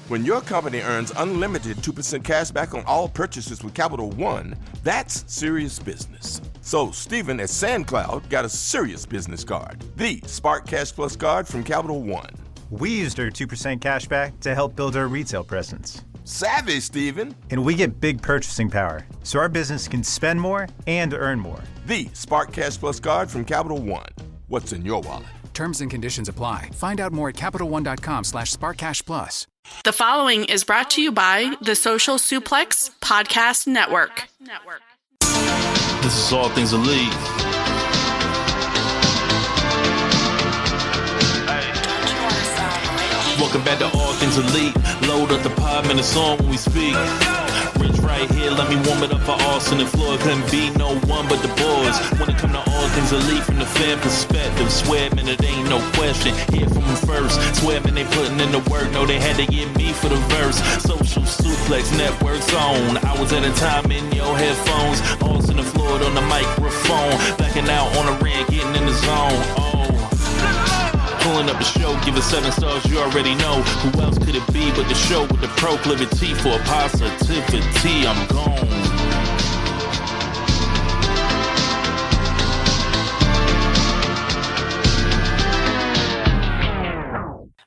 When your company earns unlimited 2% cash back on all purchases with Capital One, that's serious business. So Steven at SandCloud got a serious business card, the Spark Cash Plus card from Capital One. We used our 2% cash back to help build our retail presence. Savvy, Steven. And we get big purchasing power, so our business can spend more and earn more. The Spark Cash Plus card from Capital One. What's in your wallet? Terms and conditions apply. Find out more at CapitalOne.com/SparkCashPlus. The following is brought to you by the Social Suplex Podcast Network. This is All Things Elite. Welcome back to All Things Elite. Load up the 5 minutes on when we speak. Rich right here, let me warm it up for Austin and Floyd. Couldn't be no one but the boys. When it come to All Things Elite from the fan perspective, swear man, it ain't no question. Hear from them first. Swear man, they putting in the work. No, they had to get me for the verse. Social Suplex Network zone. Hours at a time in your headphones. Austin and Floyd on the microphone. Backing out on the ring, getting in the zone. Pulling up the show, give it 7 stars, you already know. Who else could it be but the show with the proclivity for positivity? I'm gone.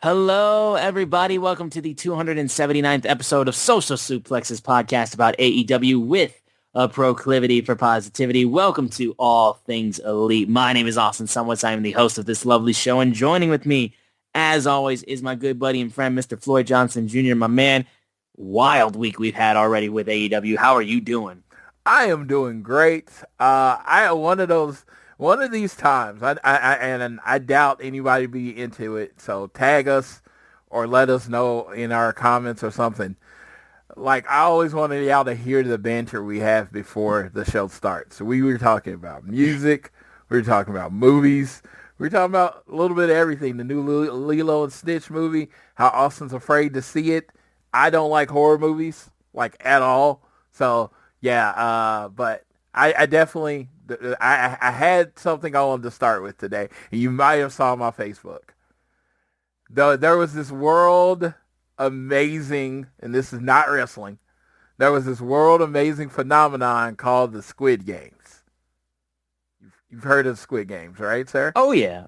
Hello, everybody. Welcome to the 279th episode of Social Suplex's podcast about AEW with a proclivity for positivity. Welcome to All Things Elite. My name is Austin Somewhat. I am the host of this lovely show, and joining with me, as always, is my good buddy and friend, Mr. Floyd Johnson Jr., my man. Wild week we've had already with AEW. How are you doing? I am doing great. One of these times, I doubt anybody be into it, so tag us or let us know in our comments or something. Like, I always wanted y'all to hear the banter we have before the show starts. We were talking about music. We were talking about movies. We were talking about a little bit of everything. The new Lilo and Stitch movie, how Austin's afraid to see it. I don't like horror movies, like, at all. So, yeah, but I definitely, I had something I wanted to start with today. And you might have saw my Facebook. There was this world amazing, and this is not wrestling, there was this world amazing phenomenon called the Squid Games. You've heard of Squid Games, right, sir? Oh yeah.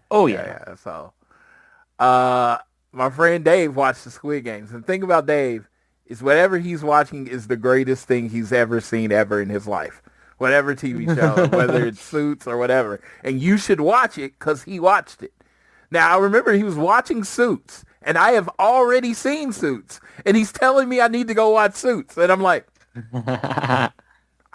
So my friend Dave watched the Squid Games, and the thing about Dave is whatever he's watching is the greatest thing he's ever seen ever in his life, whatever TV show, whether it's Suits or whatever, and you should watch it because he watched it. Now, I remember he was watching Suits, and I have already seen Suits, and he's telling me I need to go watch Suits, and I'm like, I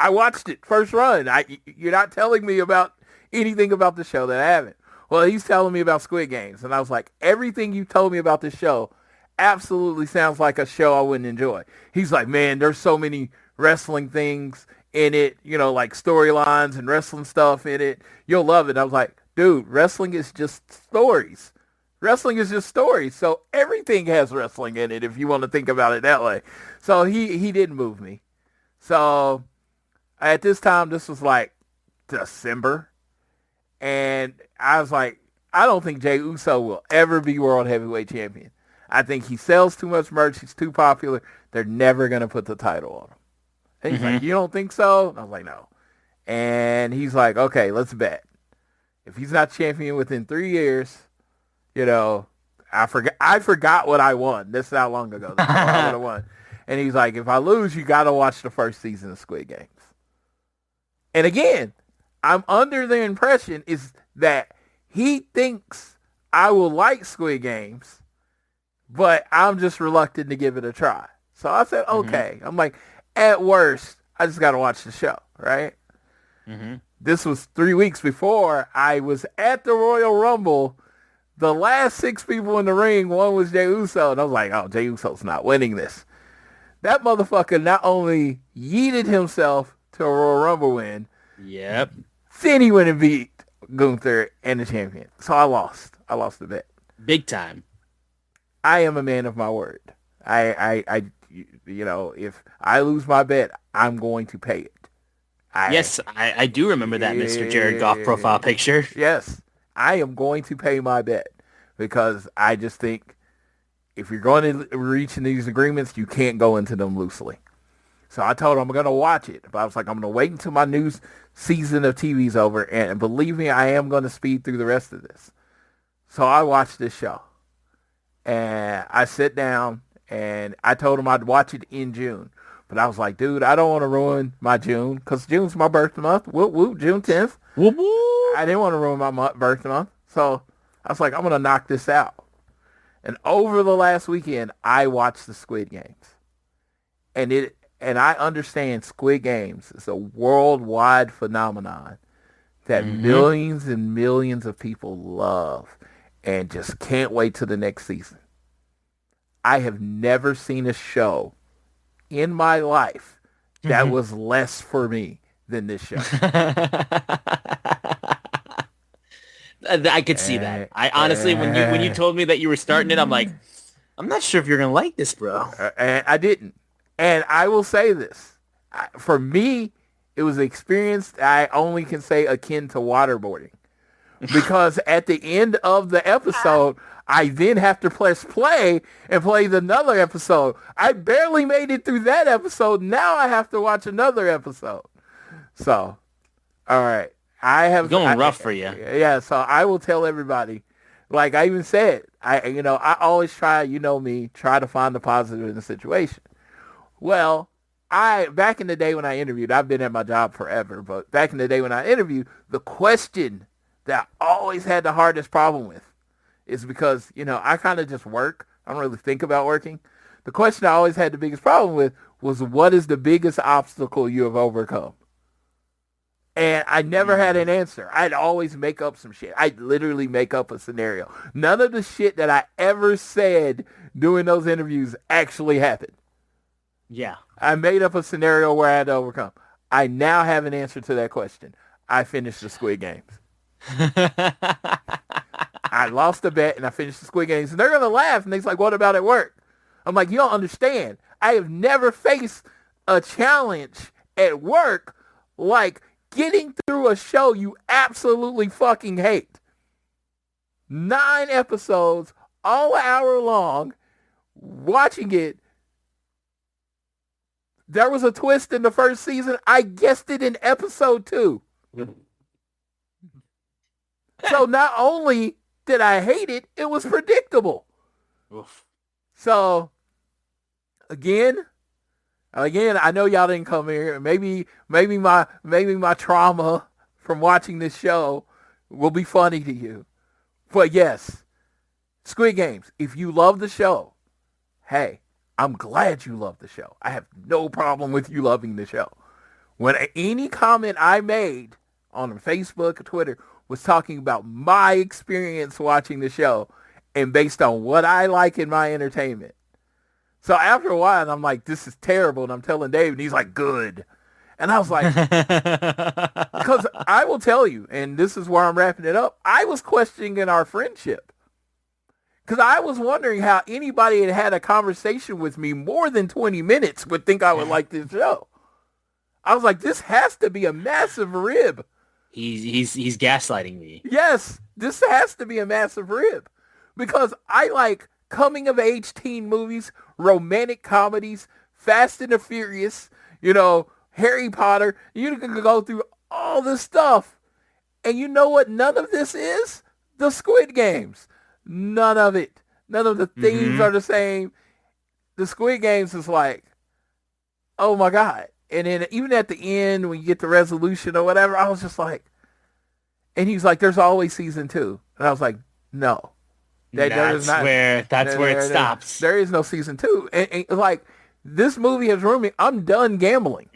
watched it first run. You're not telling me about anything about the show that I haven't. Well, he's telling me about Squid Games, and I was like, everything you told me about this show absolutely sounds like a show I wouldn't enjoy. He's like, man, there's so many wrestling things in it, like storylines and wrestling stuff in it. You'll love it. I was like, dude, wrestling is just stories. Wrestling is just stories. So everything has wrestling in it if you want to think about it that way. So he didn't move me. So at this time, this was like December. And I was like, I don't think Jey Uso will ever be World Heavyweight Champion. I think he sells too much merch. He's too popular. They're never going to put the title on him. And he's like, you don't think so? And I was like, no. And he's like, okay, let's bet. If he's not champion within 3 years, I forgot what I won. This is how long ago that I would have won. And he's like, if I lose, you got to watch the first season of Squid Games. And again, I'm under the impression is that he thinks I will like Squid Games, but I'm just reluctant to give it a try. So I said, okay. I'm like, at worst, I just got to watch the show, right? Mm-hmm. This was 3 weeks before I was at the Royal Rumble. The last 6 people in the ring, one was Jey Uso. And I was like, oh, Jey Uso's not winning this. That motherfucker not only yeeted himself to a Royal Rumble win. Yep. Then he went and beat Gunther and the champion. So I lost. I lost the bet. Big time. I am a man of my word. If I lose my bet, I'm going to pay it. Yes, I do remember that Mr. Jared Goff profile picture. Yes, I am going to pay my bet because I just think if you're going to reach in these agreements, you can't go into them loosely. So I told him I'm going to watch it. But I was like, I'm going to wait until my new season of TV's over. And believe me, I am going to speed through the rest of this. So I watched this show. And I sit down and I told him I'd watch it in June. But I was like, dude, I don't want to ruin my June because June's my birthday month. Whoop, whoop, June 10th. Whoop, whoop. I didn't want to ruin my birthday month. So I was like, I'm going to knock this out. And over the last weekend, I watched the Squid Games. And I understand Squid Games is a worldwide phenomenon that millions and millions of people love and just can't wait till the next season. I have never seen a show in my life that was less for me than this show. I could see that. I honestly, when you told me that you were starting it, I'm like, I'm not sure if you're going to like this, bro. And I didn't. And I will say this. For me, it was an experience I only can say akin to waterboarding. Because at the end of the episode, I then have to press play and play another episode. I barely made it through that episode. Now I have to watch another episode. So, all right. It's going rough for you. Yeah, so I will tell everybody. Like I even said, I always try, try to find the positive in the situation. Well, back in the day when I interviewed, I've been at my job forever, but back in the day when I interviewed, the question that I always had the hardest problem with is because, I kind of just work. I don't really think about working. The question I always had the biggest problem with was, what is the biggest obstacle you have overcome? And I never had an answer. I'd always make up some shit. I'd literally make up a scenario. None of the shit that I ever said during those interviews actually happened. Yeah. I made up a scenario where I had to overcome. I now have an answer to that question. I finished the Squid Games. I lost a bet and I finished the Squid Games. And they're going to laugh. And they're like, what about at work? I'm like, you don't understand. I have never faced a challenge at work like getting through a show you absolutely fucking hate. 9 episodes, all hour long, watching it. There was a twist in the first season. I guessed it in episode 2. So not only did I hate it, it was predictable. Oof. So again, I know y'all didn't come here. Maybe my trauma from watching this show will be funny to you. But yes, Squid Games, if you love the show, hey, I'm glad you love the show. I have no problem with you loving the show. When any comment I made on Facebook or Twitter was talking about my experience watching the show and based on what I like in my entertainment. So after a while, I'm like, this is terrible. And I'm telling Dave, and he's like, good. And I was like, because I will tell you, and this is where I'm wrapping it up, I was questioning our friendship. Because I was wondering how anybody had had a conversation with me more than 20 minutes would think I would like this show. I was like, this has to be a massive rib. He's gaslighting me. Yes, this has to be a massive rib. Because I like coming-of-age teen movies, romantic comedies, Fast and the Furious, Harry Potter. You can go through all this stuff. And you know what none of this is? The Squid Games. None of it. None of the themes are the same. The Squid Games is like, oh my God. And then even at the end, when you get the resolution or whatever, I was just like, and he's like, there's always season 2. And I was like, no. That's where it stops. There is no season 2. And like, this movie has ruined me. I'm done gambling.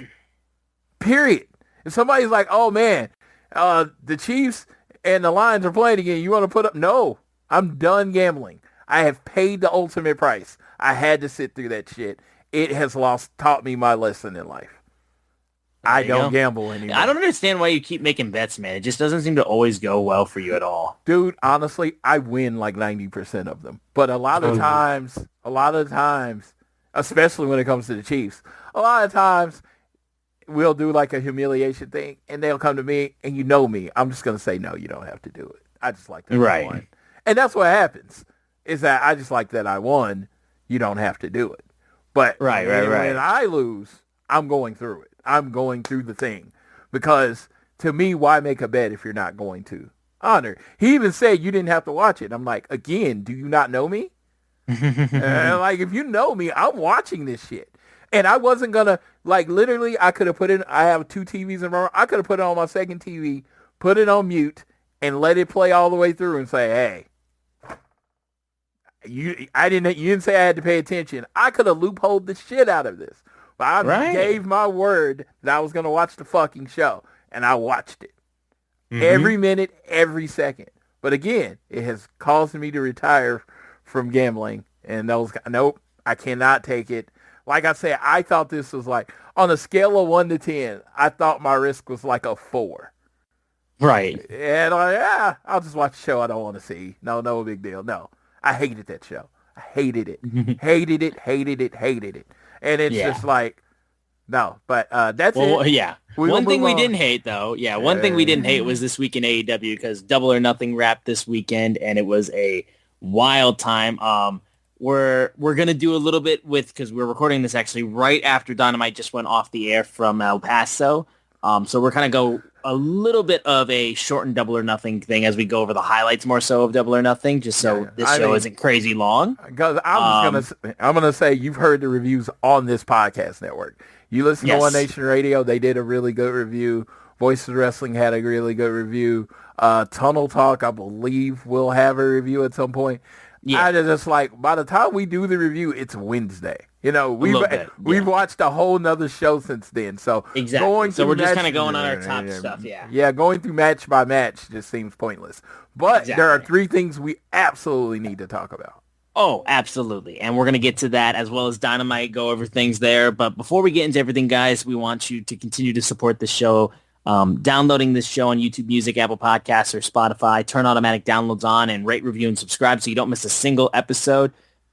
Period. If somebody's like, oh man, the Chiefs and the Lions are playing again, you want to put up? No. I'm done gambling. I have paid the ultimate price. I had to sit through that shit. It has taught me my lesson in life. I don't gamble anymore. I don't understand why you keep making bets, man. It just doesn't seem to always go well for you at all. Dude, honestly, I win like 90% of them. But a lot of times, especially when it comes to the Chiefs, a lot of times we'll do like a humiliation thing and they'll come to me and you know me. I'm just going to say, no, you don't have to do it. I just like to win. And that's what happens. is that I just like that I won. You don't have to do it. But right. When I lose, I'm going through it. I'm going through the thing. Because to me, why make a bet if you're not going to honor? He even said you didn't have to watch it. I'm like, again, do you not know me? Like, if you know me, I'm watching this shit. And I wasn't going to, like, literally, I could have put it, I have 2 TVs in my room. I could have put it on my second TV, put it on mute, and let it play all the way through and say, hey, you didn't say I had to pay attention. I could have loopholed the shit out of this. But I gave my word that I was going to watch the fucking show, and I watched it. Every minute, every second. But again, it has caused me to retire from gambling, and nope, I cannot take it. Like I said, I thought this was like, on a scale of 1 to 10, I thought my risk was like a 4. Right. And I'll just watch a show I don't want to see. No big deal. No. I hated that show. I hated it. Hated it. And it's just like, no. But that's it. Yeah. One thing we didn't hate, though. Yeah, one thing we didn't hate was this week in AEW, because Double or Nothing wrapped this weekend, and it was a wild time. We're going to do a little bit because we're recording this actually right after Dynamite just went off the air from El Paso. So we're kind of go a little bit of a shortened Double or Nothing thing as we go over the highlights more so of Double or Nothing, just so this show isn't crazy long. Because I'm gonna say you've heard the reviews on this podcast network. You listen to One Nation Radio; they did a really good review. Voices of Wrestling had a really good review. Tunnel Talk, I believe, will have a review at some point. Yeah. I just like, by the time we do the review, it's Wednesday. You know, we've watched a whole nother show since then. So exactly. So we're just kind of going on our top stuff. Yeah. Yeah. Going through match by match just seems pointless. But there are 3 things we absolutely need to talk about. Oh, absolutely. And we're going to get to that as well as Dynamite, go over things there. But before we get into everything, guys, we want you to continue to support the show. Downloading this show on YouTube Music, Apple Podcasts, or Spotify. Turn automatic downloads on and rate, review, and subscribe so you don't miss a single episode.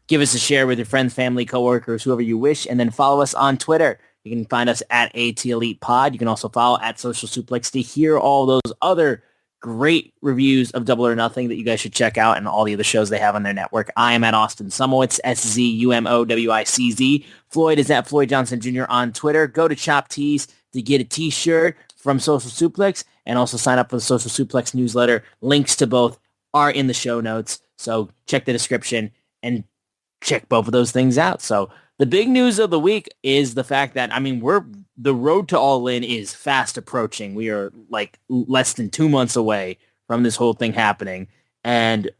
Give us a share with your friends, family, coworkers, whoever you wish, and then follow us on Twitter. You can find us at ATElitePod. You can also follow at Social Suplex to hear all those other great reviews of Double or Nothing that you guys should check out and all the other shows they have on their network. I am at Austin Sumowitz, SZUMOWICZ. Floyd is at Floyd Johnson Jr. on Twitter. Go to Chop Tees to get a t-shirt from Social Suplex and also sign up for the Social Suplex newsletter. Links to both are in the show notes. So check the description and check both of those things out. So the big news of the week is the fact that, the road to All In is fast approaching. We are like less than 2 months away from this whole thing happening. And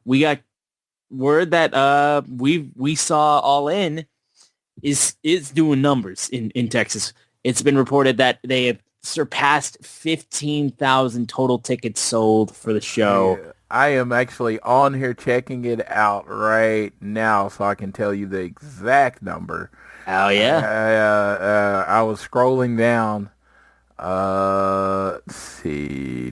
we got word that we saw All In is doing numbers in Texas. It's been reported that they have surpassed 15,000 total tickets sold for the show. Yeah. I am actually on here checking it out right now so I can tell you the exact number. Oh, yeah? I was scrolling down. Let's see.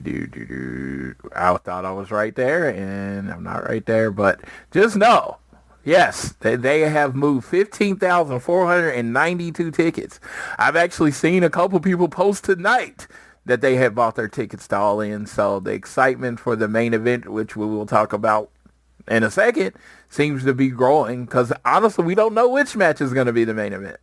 I thought I was right there, and I'm not right there. But just know, yes, they have moved 15,492 tickets. I've actually seen a couple people post tonight that they have bought their tickets to All In. So the excitement for the main event, which we will talk about in a second, seems to be growing because honestly, we don't know which match is going to be the main event.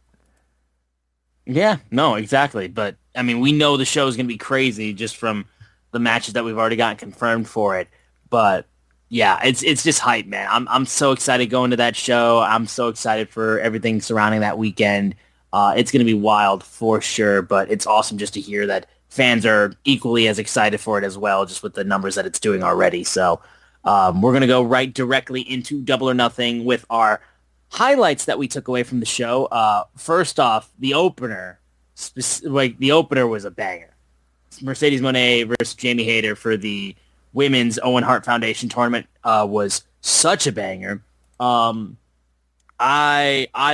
Yeah, no, exactly. But we know the show is going to be crazy just from the matches that we've already gotten confirmed for it. But yeah, it's just hype, man. I'm so excited going to that show. I'm so excited for everything surrounding that weekend. It's going to be wild for sure. But it's awesome just to hear that fans are equally as excited for it as well, just with the numbers that it's doing already. So we're going to go right directly into Double or Nothing with our highlights that we took away from the show. First off, the opener was a banger. Mercedes Moné versus Jamie Hayter for the Women's Owen Hart Foundation tournament was such a banger. I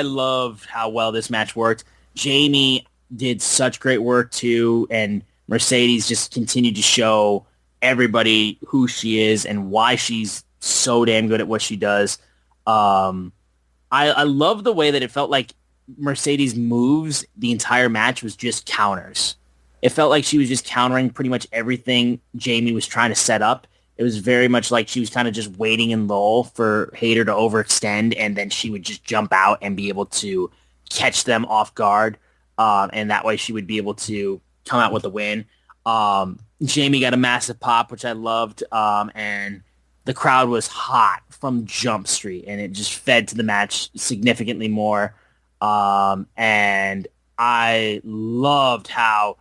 loved how well this match worked. Jamie did such great work too, and Mercedes just continued to show everybody who she is and why she's so damn good at what she does. I love the way that it felt like Mercedes' moves the entire match was just counters. It felt like she was just countering pretty much everything Jamie was trying to set up. It was very much like she was kind of just waiting in lull for Hayter to overextend, and then she would just jump out and be able to catch them off guard. And that way she would be able to come out with a win. Jamie got a massive pop, which I loved. And the crowd was hot from Jump Street, and it just fed to the match significantly more. And I loved how,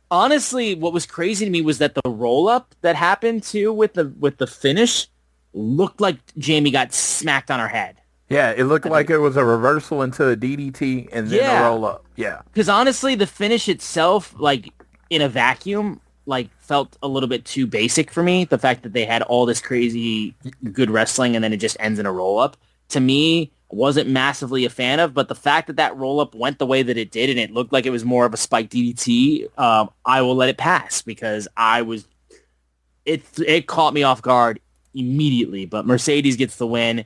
honestly, what was crazy to me was that the roll-up that happened too with the finish looked like Jamie got smacked on her head. Yeah, it looked like it was a reversal into a DDT and then a roll-up. Yeah. Because honestly, the finish itself, like, in a vacuum, like, felt a little bit too basic for me. The fact that they had all this crazy good wrestling and then it just ends in a roll-up, to me, wasn't massively a fan of. But the fact that roll-up went the way that it did and it looked like it was more of a spike DDT, I will let it pass because it caught me off guard immediately. But Mercedes gets the win.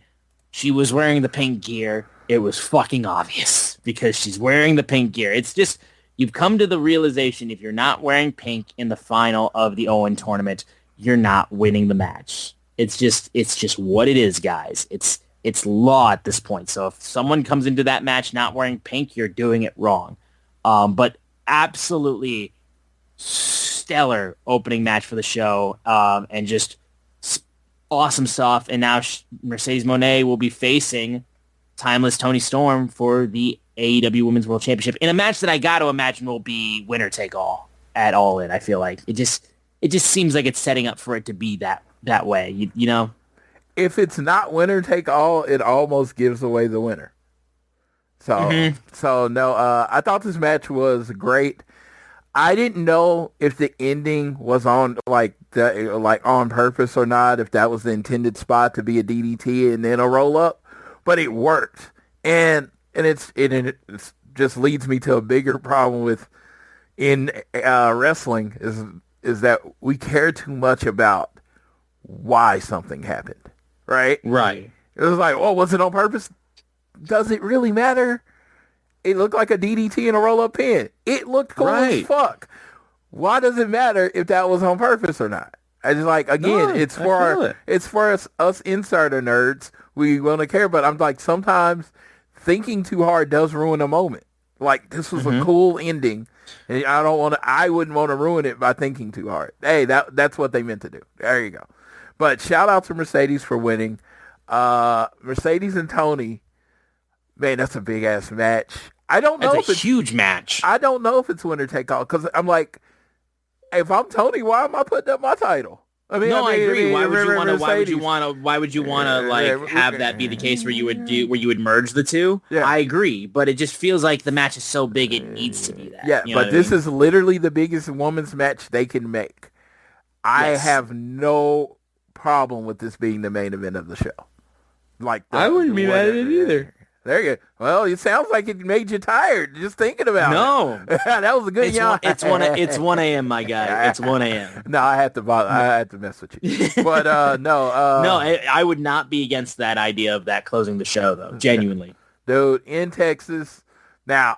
She was wearing the pink gear. It was fucking obvious because she's wearing the pink gear. It's just, you've come to the realization if you're not wearing pink in the final of the Owen tournament, you're not winning the match. It's just what it is, guys. It's law at this point. So if someone comes into that match not wearing pink, you're doing it wrong. But absolutely stellar opening match for the show, and just awesome stuff. And now Mercedes Moné will be facing Timeless Toni Storm for the AEW Women's World Championship in a match that I got to imagine will be winner take all at All In. I feel like it just seems like it's setting up for it to be that way. You know, if it's not winner take all, it almost gives away the winner. So no, I thought this match was great. I didn't know if the ending was on on purpose or not, if that was the intended spot to be a DDT and then a roll up, but it worked. And it just leads me to a bigger problem with in wrestling is that we care too much about why something happened, right? Right. It was like, oh, was it on purpose? Does it really matter? It looked like a DDT and a roll-up pin. It looked cool as fuck. Why does it matter if that was on purpose or not? I just like, again, it's for us insider nerds. We want to care, but I'm like, sometimes thinking too hard does ruin a moment. Like, this was a cool ending, and I wouldn't want to ruin it by thinking too hard. Hey, that's what they meant to do. There you go. But shout out to Mercedes for winning. Mercedes and Tony, man, that's a big ass match. I don't know if it's a huge match. I don't know if it's winner take all because I'm like, if I'm Tony, why am I putting up my title? I agree. Why would you want to have that be the case where you would merge the two? Yeah. I agree, but it just feels like the match is so big it needs to be that. Yeah, but this is literally the biggest women's match they can make. I have no problem with this being the main event of the show. Like, I wouldn't be mad at it either. There you go. Well, it sounds like it made you tired just thinking about it. No. That was a good yawn. It's 1 a.m., my guy. It's 1 a.m. No, I have to mess with you. But, no. No, I would not be against that idea of that closing the show, though. Genuinely. Dude, in Texas. Now,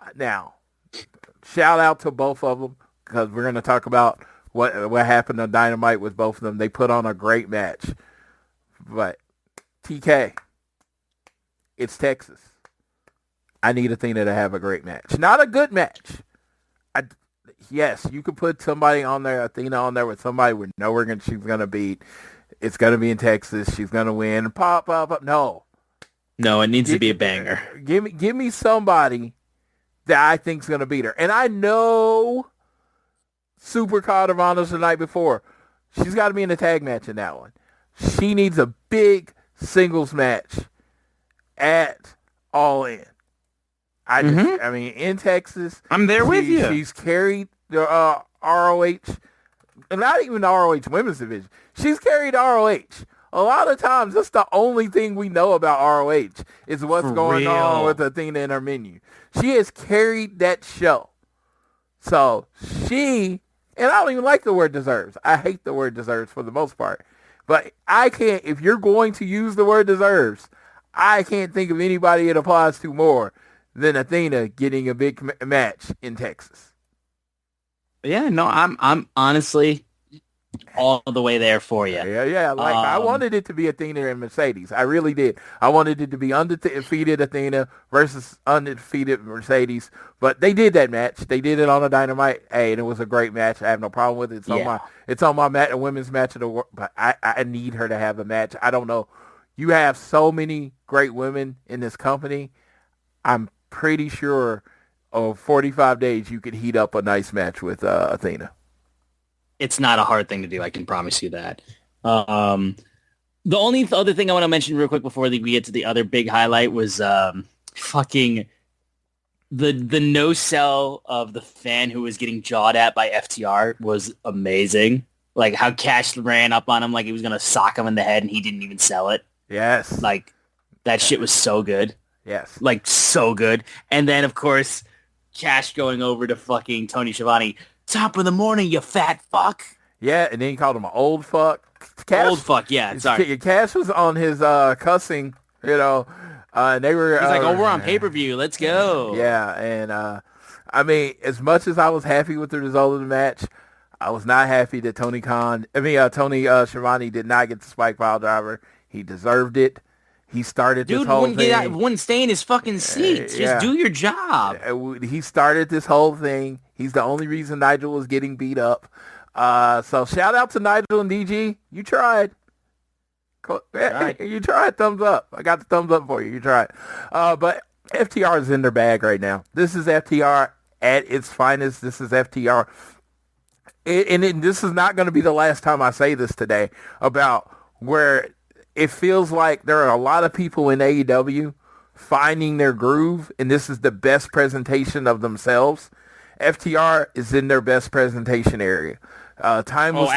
shout out to both of them because we're going to talk about what happened on Dynamite with both of them. They put on a great match. But, TK, it's Texas. I need Athena to have a great match. Not a good match. Yes, you could put somebody on there, Athena on there with somebody we know she's going to beat. It's going to be in Texas. She's going to win. Pop. No, it needs to be a banger. Give me somebody that I think's going to beat her. And I know Super Card of Honors the night before. She's got to be in a tag match in that one. She needs a big singles match at All In. I mean, in Texas, I'm there with you. She's carried the ROH, not even the ROH women's division. She's carried ROH. A lot of times, that's the only thing we know about ROH is what's going on with Athena in her menu. She has carried that show. So and I don't even like the word deserves. I hate the word deserves for the most part. But I can't, if you're going to use the word deserves, I can't think of anybody it applies to more than Athena getting a big match in Texas. Yeah, no, I'm honestly, all the way there for you. Yeah. Like I wanted it to be Athena and Mercedes. I really did. I wanted it to be undefeated Athena versus undefeated Mercedes. But they did that match. They did it on a Dynamite. Hey, and it was a great match. I have no problem with it. It's on my women's match of the world. But I need her to have a match. I don't know. You have so many great women in this company. I'm pretty sure of 45 days you could heat up a nice match with Athena. It's not a hard thing to do. I can promise you that. The only other thing I want to mention real quick before we get to the other big highlight was fucking the no sell of the fan who was getting jawed at by FTR was amazing. Like how Cash ran up on him like he was going to sock him in the head and he didn't even sell it. Yes. Like that shit was so good. Yes. Like so good. And then of course Cash going over to fucking Tony Schiavone. Top of the morning, you fat fuck. Yeah, and then he called him an old fuck. Old fuck, yeah, sorry. Cash was on his cussing, and they were... He's like, we're on pay-per-view, let's go. Yeah, and I mean, as much as I was happy with the result of the match, I was not happy that Tony Schiavone did not get the spike pile driver. He deserved it. He started this whole thing. Wouldn't stay in his fucking seats. Just do your job. He started this whole thing. He's the only reason Nigel was getting beat up. So shout out to Nigel and DG. You tried. You tried. Thumbs up. I got the thumbs up for you. You tried. But FTR is in their bag right now. This is FTR at its finest. This is FTR. This is not going to be the last time I say this today about where it feels like there are a lot of people in AEW finding their groove, and this is the best presentation of themselves. FTR is in their best presentation area. Timeless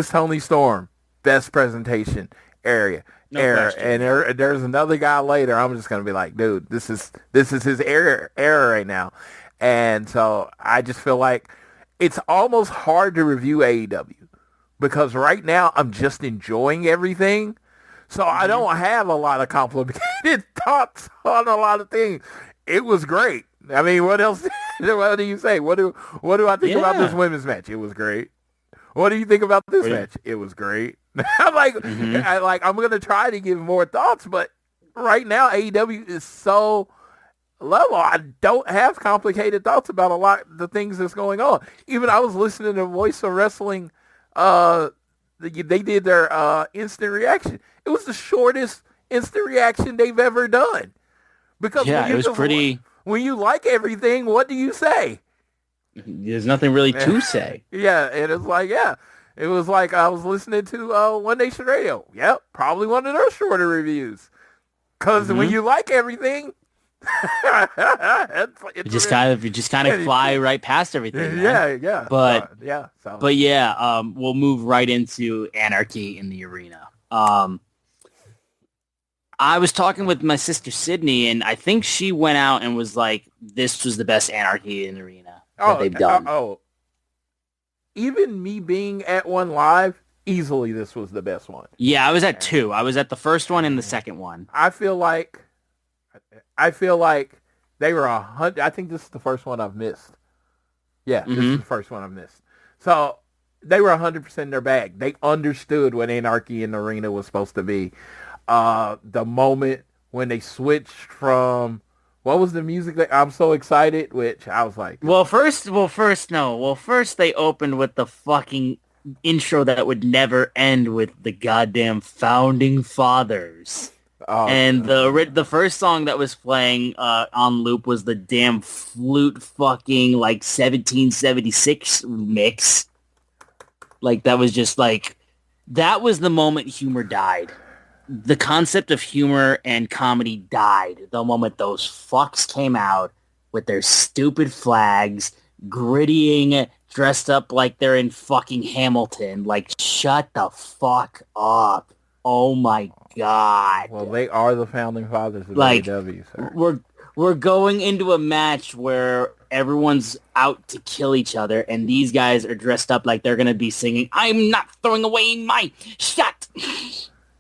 Tony Storm, best presentation area. And there's another guy later. I'm just gonna be like, dude, this is his era right now. And so I just feel like it's almost hard to review AEW because right now I'm just enjoying everything. So I don't have a lot of complicated thoughts on a lot of things. It was great. I mean, what else? What do you say? What do I think about this women's match? It was great. What do you think about this match? It was great. I'm like, I'm gonna try to give more thoughts, but right now AEW is so level. I don't have complicated thoughts about a lot of the things that's going on. Even I was listening to Voice of Wrestling. They did their instant reaction. It was the shortest instant reaction they've ever done. Because it was pretty. When you like everything, what do you say? There's nothing really to say. Yeah, and it's like, it was like I was listening to One Nation Radio. Yep, probably one of their shorter reviews. Because when you like everything, you just kind of fly right past everything. Man. Yeah. But we'll move right into Anarchy in the Arena. I was talking with my sister Sydney, and I think she went out and was like, "This was the best Anarchy in the Arena that they've done." Even me being at one live, easily this was the best one. Yeah, I was at two. I was at the first one and the second one. I feel like they were 100. I think this is the first one I've missed. Yeah, this is the first one I've missed. So they were 100% in their bag. They understood what Anarchy in the Arena was supposed to be. The moment when they switched from what was the music that I'm so excited, which I was like, first they opened with the fucking intro that would never end with the goddamn Founding Fathers. And the first song that was playing on loop was the damn flute fucking like 1776 mix. Like that was just like, that was the moment humor died. The concept of humor and comedy died the moment those fucks came out with their stupid flags, grittying, dressed up like they're in fucking Hamilton. Like, shut the fuck up. Oh my God. Well, they are the founding fathers of AEW, sir. We're going into a match where everyone's out to kill each other, and these guys are dressed up like they're going to be singing, "I'm not throwing away my shot."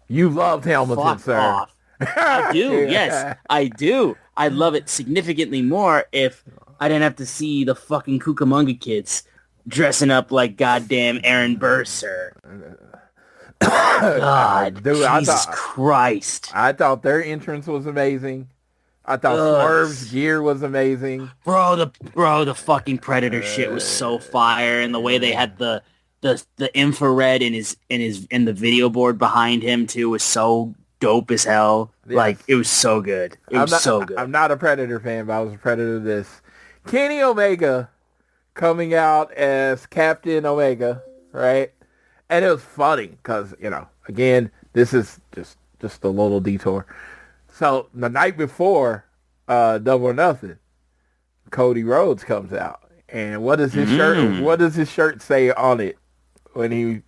You loved Hamilton, fuck sir. Off. I do, yes, I do. I'd love it significantly more if I didn't have to see the fucking Cucamonga kids dressing up like goddamn Aaron Burr. God, dude, Jesus Christ. I thought their entrance was amazing. I thought Swerve's gear was amazing. Bro, the fucking Predator shit was so fire, and the way they had the infrared in the video board behind him too was so dope as hell. Yes. Like, it was so good. So good. I'm not a Predator fan, but I was a Predator of this. Kenny Omega coming out as Captain Omega, right? And it was funny because, again, this is just a little detour. So the night before Double or Nothing, Cody Rhodes comes out. And what does his shirt say on it when he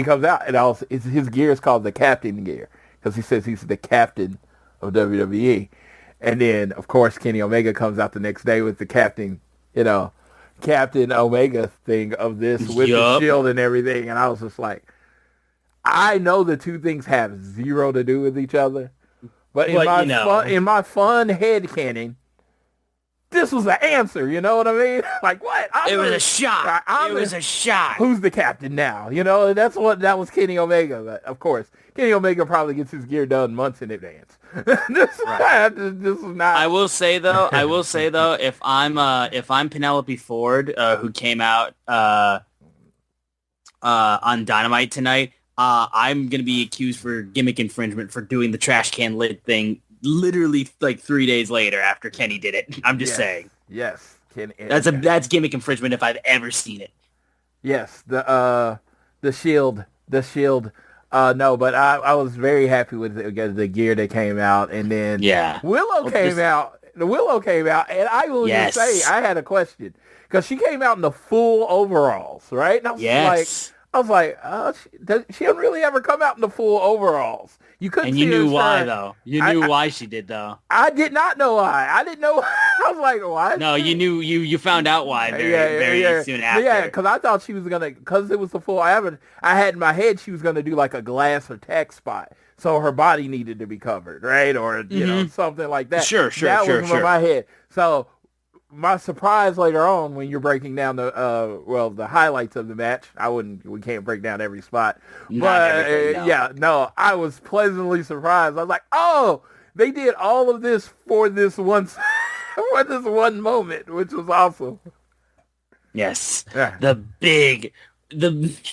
comes out? His gear is called the Captain gear because he says he's the captain of WWE. And then, of course, Kenny Omega comes out the next day with the Captain Omega thing of this with the shield and everything. And I was just like, I know the two things have zero to do with each other. But in my fun headcanon, this was the answer. You know what I mean? Like, what? It was a shot. It was a shot. Who's the captain now? That was Kenny Omega. But of course, Kenny Omega probably gets his gear done months in advance. This is not. I will say though, if I'm Penelope Ford, who came out on Dynamite tonight, I'm gonna be accused for gimmick infringement for doing the trash can lid thing literally like 3 days later after Kenny did it. I'm just saying. Yes, that's gimmick infringement if I've ever seen it. Yes, the shield. No, but I was very happy with the gear that came out, and then Willow came out. The Willow came out, and I will just say I had a question because she came out in the full overalls, right? And I was like, she didn't really ever come out in the full overalls. You couldn't. And you knew why though. You knew why she did though. I did not know why. I didn't know. I was like, why? No, you knew. You found out why very soon after. Yeah, because I thought she was gonna. Because it was the full. I had in my head she was gonna do like a glass or tech spot, so her body needed to be covered, right? Or something like that. Sure. That was in my head. So my surprise later on when you're breaking down the highlights of the match, we can't break down every spot. I was pleasantly surprised. I was like, oh, they did all of this for this one moment, which was awesome. Yes. Yeah.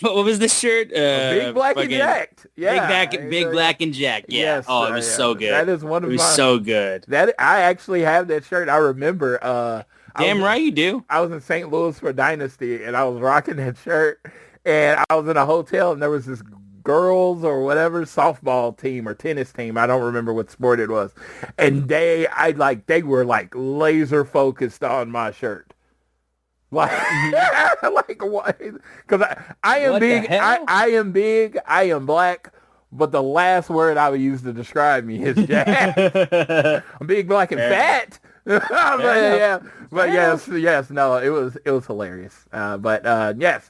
What was the shirt? Big Black and Jacked. Yeah. Big Black and Jacked. Yeah. Yes, it was so good. That is one of It was so good. That I actually have that shirt. I remember. Damn right you do. I was in St. Louis for Dynasty, and I was rocking that shirt, and I was in a hotel, and there was this girls or whatever softball team or tennis team. I don't remember what sport it was, and they were like laser focused on my shirt. Like what? Because I am what big. I am big. I am black. But the last word I would use to describe me is Jack. I'm big, black, and fat. Yes. No, it was hilarious. Yes,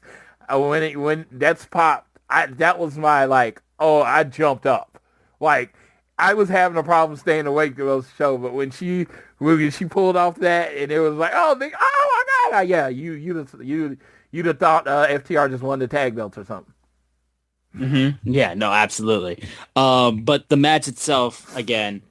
when that's popped, that was my I jumped up. Like, I was having a problem staying awake to those show, but when she pulled off that, and it was like, oh my god, yeah, you'd have thought FTR just won the tag belts or something. Mm-hmm. Yeah, no, absolutely. But the match itself, again,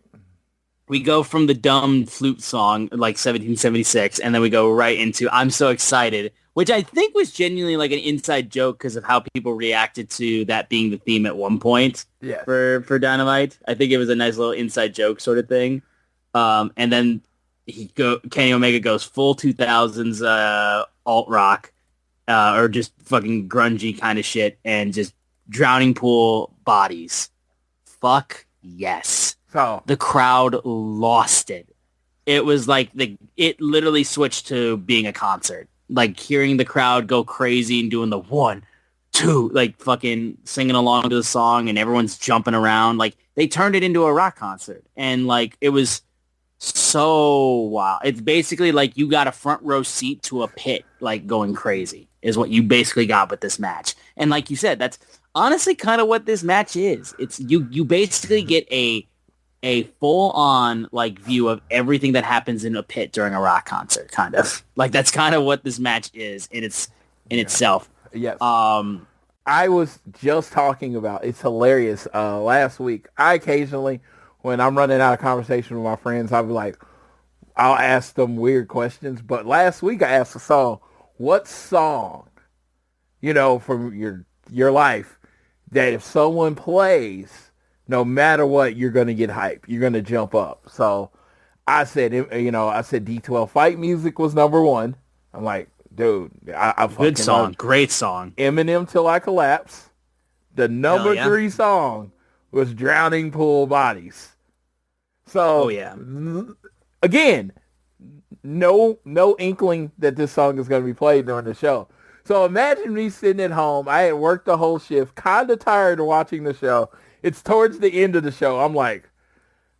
we go from the dumb flute song like 1776, and then we go right into I'm So Excited, which I think was genuinely like an inside joke because of how people reacted to that being the theme at one point for Dynamite. I think it was a nice little inside joke sort of thing. And then Kenny Omega goes full 2000s alt rock or just fucking grungy kind of shit and just drowning pool bodies. Fuck yes. So the crowd lost it. It was like it literally switched to being a concert. Like hearing the crowd go crazy and doing the 1, 2, like fucking singing along to the song and everyone's jumping around. Like they turned it into a rock concert and like it was so wow. It's basically like you got a front row seat to a pit, like going crazy is what you basically got with this match. And like you said, that's honestly kind of what this match is. It's you basically get a a full-on like view of everything that happens in a pit during a rock concert, kind of. Like that's kind of what this match is in itself. Yes. I was just talking about, it's hilarious. Last week, I occasionally, when I'm running out of conversation with my friends, I'll be like, I'll ask them weird questions. But last week I asked a song, what song, from your life, that if someone plays, no matter what, you're going to get hype. You're going to jump up. So I said, D12 Fight Music was number one. I'm like, dude, I good song, great song. Eminem Till I Collapse. The number 3 song was Drowning Pool Bodies. So, again, no inkling that this song is going to be played during the show. So imagine me sitting at home. I had worked the whole shift, kind of tired of watching the show. It's towards the end of the show. I'm like,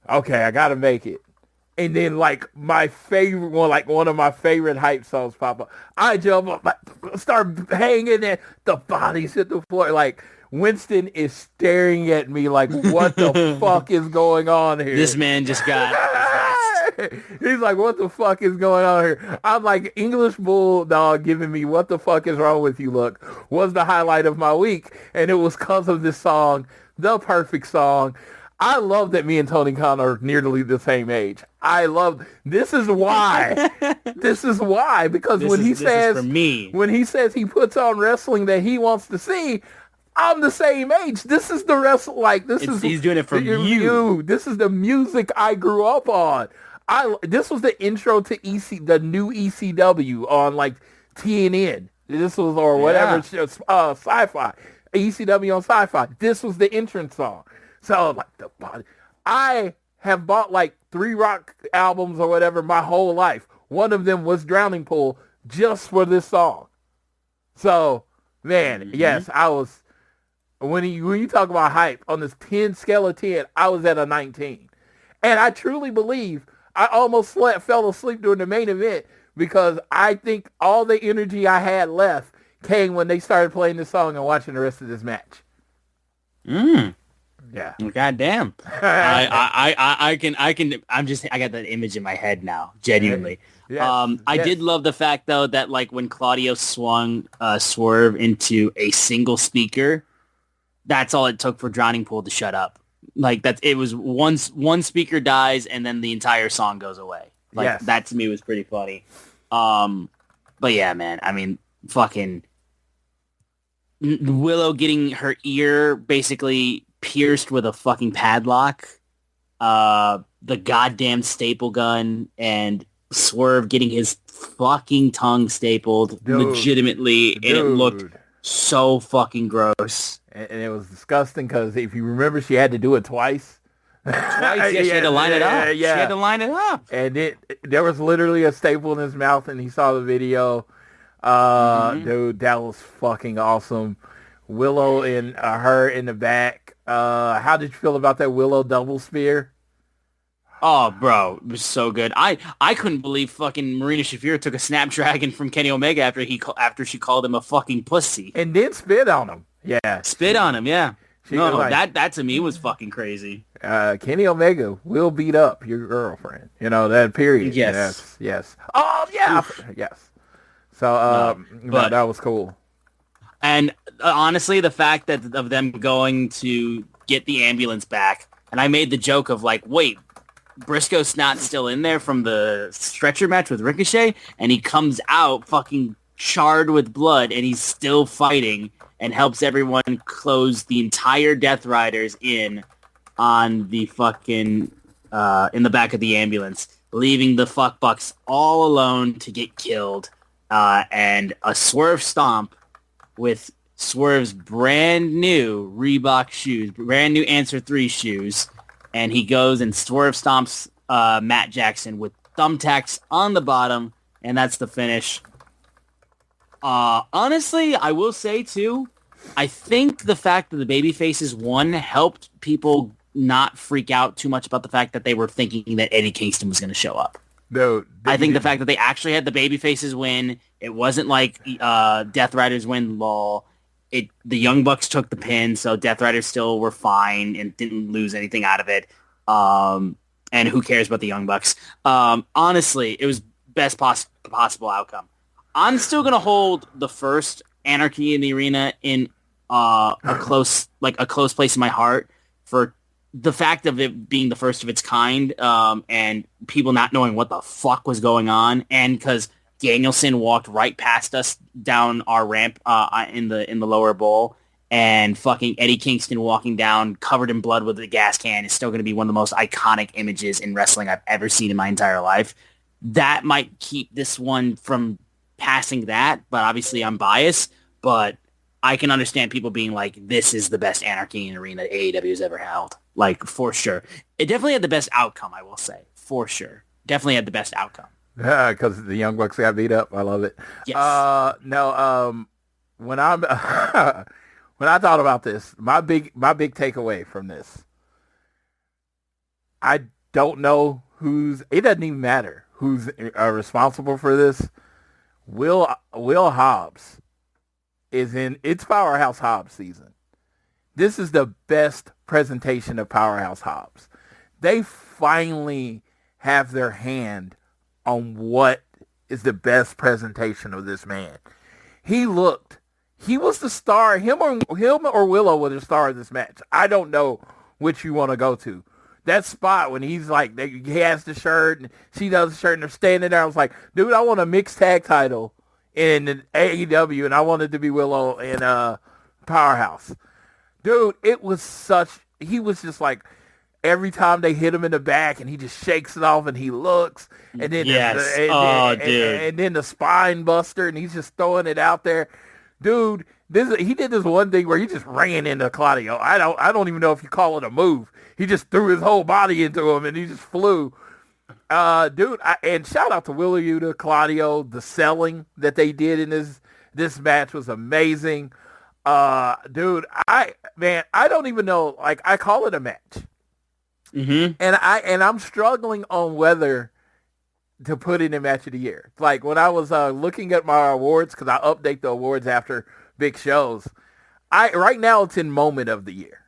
okay, I got to make it. And then, like, my favorite one, like one of my favorite hype songs pop up. I jump up, start hanging, and the bodies hit the floor. Like, Winston is staring at me like, what the fuck is going on here? This man just got... He's like, what the fuck is going on here? I'm like, English Bulldog giving me what the fuck is wrong with you look was the highlight of my week. And it was because of this song, the perfect song. I love that me and Tony Khan are nearly the same age. This is why. Because when he says he puts on wrestling that he wants to see, I'm the same age. This is the wrestling. He's doing it for you. This is the music I grew up on. This was the intro to the new ECW on like TNN. This was whatever Sci-Fi. ECW on Sci-Fi. This was the entrance song. So like I have bought like 3 rock albums or whatever my whole life. One of them was Drowning Pool just for this song. So man, yes, I was. When you talk about hype on this 10 scale of 10, I was at a 19. And I truly believe I almost fell asleep during the main event because I think all the energy I had left came when they started playing this song and watching the rest of this match. Yeah. Goddamn. I got that image in my head now, genuinely. Yes. I did love the fact though that like when Claudio swung Swerve into a single speaker, that's all it took for Drowning Pool to shut up. Like it was one speaker dies and then the entire song goes away. Like that to me was pretty funny. But yeah, man, I mean, fucking Willow getting her ear basically pierced with a fucking padlock, the goddamn staple gun, and Swerve getting his fucking tongue stapled legitimately, and it looked so fucking gross. And it was disgusting because if you remember, she had to do it twice. She had to line it up. She had to line it up. And there was literally a staple in his mouth, and he saw the video. Dude, that was fucking awesome. Willow and her in the back. How did you feel about that Willow double spear? Oh, bro, it was so good. I couldn't believe fucking Marina Shafir took a Snapdragon from Kenny Omega after she called him a fucking pussy. And then spit on him. Yeah. Spit on him, yeah. That to me was fucking crazy. Kenny Omega will beat up your girlfriend. That period. Yes. Oh, yeah. Yes. So, but that was cool. And honestly, the fact of them going to get the ambulance back, and I made the joke of like, wait, Briscoe's not still in there from the stretcher match with Ricochet, and he comes out fucking charred with blood, and he's still fighting and helps everyone close the entire Death Riders in on the fucking in the back of the ambulance, leaving the fuck bucks all alone to get killed, and a Swerve stomp with Swerve's brand new Reebok shoes, brand new Answer 3 shoes, and he goes and Swerve stomps Matt Jackson with thumbtacks on the bottom, and that's the finish. Honestly, I will say too, I think the fact that the babyfaces won helped people not freak out too much about the fact that they were thinking that Eddie Kingston was going to show up. No, I think the fact that they actually had the babyfaces win, it wasn't like Death Riders win, lol. The Young Bucks took the pin, so Death Riders still were fine and didn't lose anything out of it. And who cares about the Young Bucks? Honestly, it was best possible outcome. I'm still going to hold the first Anarchy in the Arena in a close place in my heart for the fact of it being the first of its kind, and people not knowing what the fuck was going on, and because Danielson walked right past us down our ramp in the lower bowl, and fucking Eddie Kingston walking down covered in blood with a gas can is still going to be one of the most iconic images in wrestling I've ever seen in my entire life. That might keep this one from passing that, but obviously I'm biased, but I can understand people being like, this is the best Anarchy in Arena AEW has ever held. Like, for sure. It definitely had the best outcome, I will say. For sure. Definitely had the best outcome. Yeah, because the Young Bucks got beat up. I love it. Yes. When I'm when I thought about this, my big takeaway from this, I don't know it doesn't even matter who's responsible for this. Will Hobbs is in its Powerhouse Hobbs season. This is the best presentation of Powerhouse Hobbs. They finally have their hand on what is the best presentation of this man. He was the star. Him or Willow were the star of this match. I don't know which you want to go to. That spot when he's like, he has the shirt and she does the shirt and they're standing there. I was like, dude, I want a mixed tag title in AEW and I want it to be Willow and Powerhouse. Dude, he was just like, every time they hit him in the back and he just shakes it off and he looks and then and then the spine buster and he's just throwing it out there. Dude, he did this one thing where he just ran into Claudio. I don't even know if you call it a move. He just threw his whole body into him and he just flew. Dude, and shout out to Willa Yuta, Claudio. The selling that they did in this match was amazing. Dude, I don't even know. Like, I call it a match. Mm-hmm. And I'm struggling on whether to put it in match of the year. Like when I was looking at my awards, because I update the awards after big shows. Right now it's in moment of the year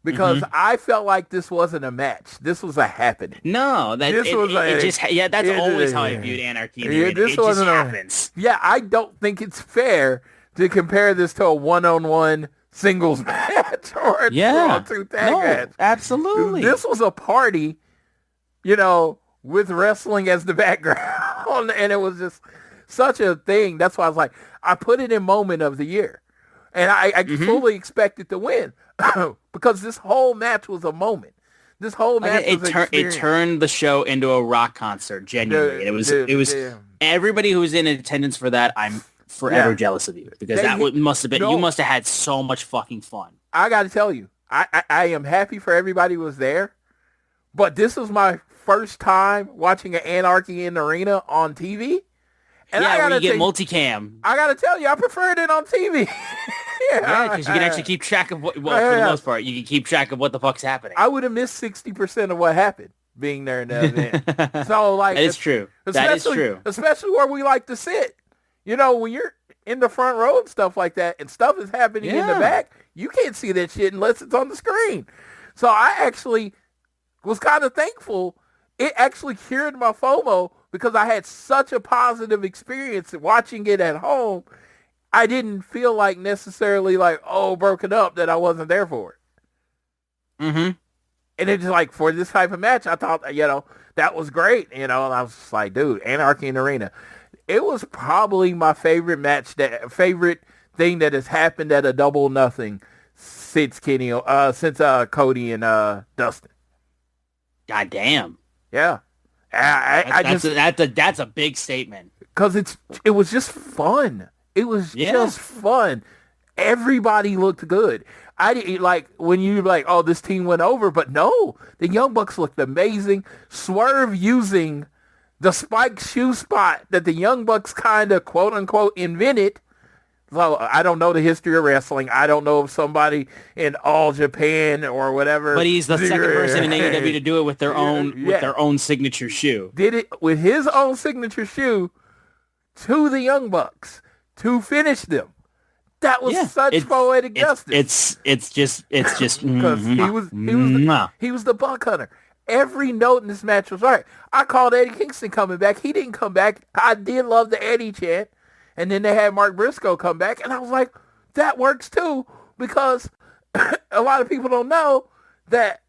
because I felt like this wasn't a match. This was a happening. No, that's always how I viewed Anarchy. It just happens. Yeah, I don't think it's fair to compare this to a one-on-one singles match or a two tag match. Absolutely. This was a party, with wrestling as the background, and it was just such a thing. That's why I was like, I put it in moment of the year, and I fully expected to win because this whole match was a moment. This whole match it turned the show into a rock concert, genuinely. It was everybody who was in attendance for that. I'm forever jealous of you because must have been you must have had so much fucking fun. I got to tell you, I am happy for everybody who was there, but this was my first time watching an Anarchy in the Arena on TV. And where you get multicam. I got to tell you, I preferred it on TV. Because you can actually keep track of for the most part, you can keep track of what the fuck's happening. I would have missed 60% of what happened being there in the event. So, like, it's true. That is true. Especially where we like to sit. When you're in the front row and stuff like that, and stuff is happening in the back, you can't see that shit unless it's on the screen. So I actually was kind of thankful. It actually cured my FOMO because I had such a positive experience watching it at home. I didn't feel like necessarily like, broken up that I wasn't there for it. Mm-hmm. And it's like, for this type of match, I thought, that was great. And I was just like, dude, Anarchy in the Arena. It was probably my favorite match, favorite thing that has happened at a Double Nothing since Cody and Dustin. God damn. Yeah. That's a big statement. Because it was just fun. It was just fun. Everybody looked good. I didn't like when you like, this team went over, but no, the Young Bucks looked amazing. Swerve using the spike shoe spot that the Young Bucks kind of quote unquote invented. So I don't know the history of wrestling. I don't know if somebody in All Japan or whatever. But he's the second person in AEW to do it with their own signature shoe. Did it with his own signature shoe to the Young Bucks to finish them. That was such poetic justice. It's just because mwah. he was the buck hunter. Every note in this match was right. I called Eddie Kingston coming back. He didn't come back. I did love the Eddie chant. And then they had Mark Briscoe come back. And I was like, that works too. Because a lot of people don't know that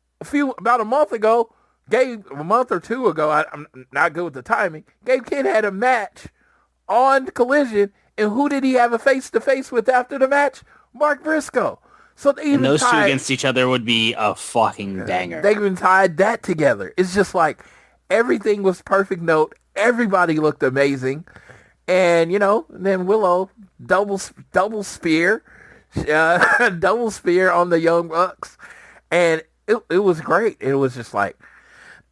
about a month or two ago, I'm not good with the timing, Gabe Kidd had a match on Collision. And who did he have a face-to-face with after the match? Mark Briscoe. So and those two against each other would be a fucking banger. They even tied that together. It's just like everything was perfect note. Everybody looked amazing. And, then Willow double spear on the Young Bucks. And it was great. It was just like,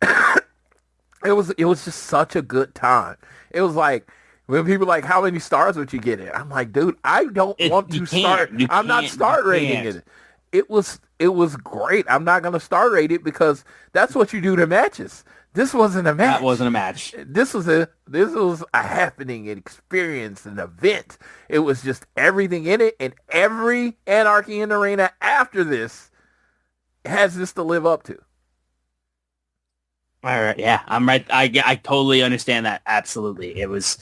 it was just such a good time. It was like, when people are like, how many stars would you get it? I'm like, dude, I don't want to start. I'm not star rating it. It was great. I'm not going to star rate it because that's what you do to matches. This wasn't a match. That wasn't a match. This was a happening, an experience, an event. It was just everything in it, and every Anarchy in the Arena after this has this to live up to. All right, yeah, I'm right. I totally understand that. Absolutely, it was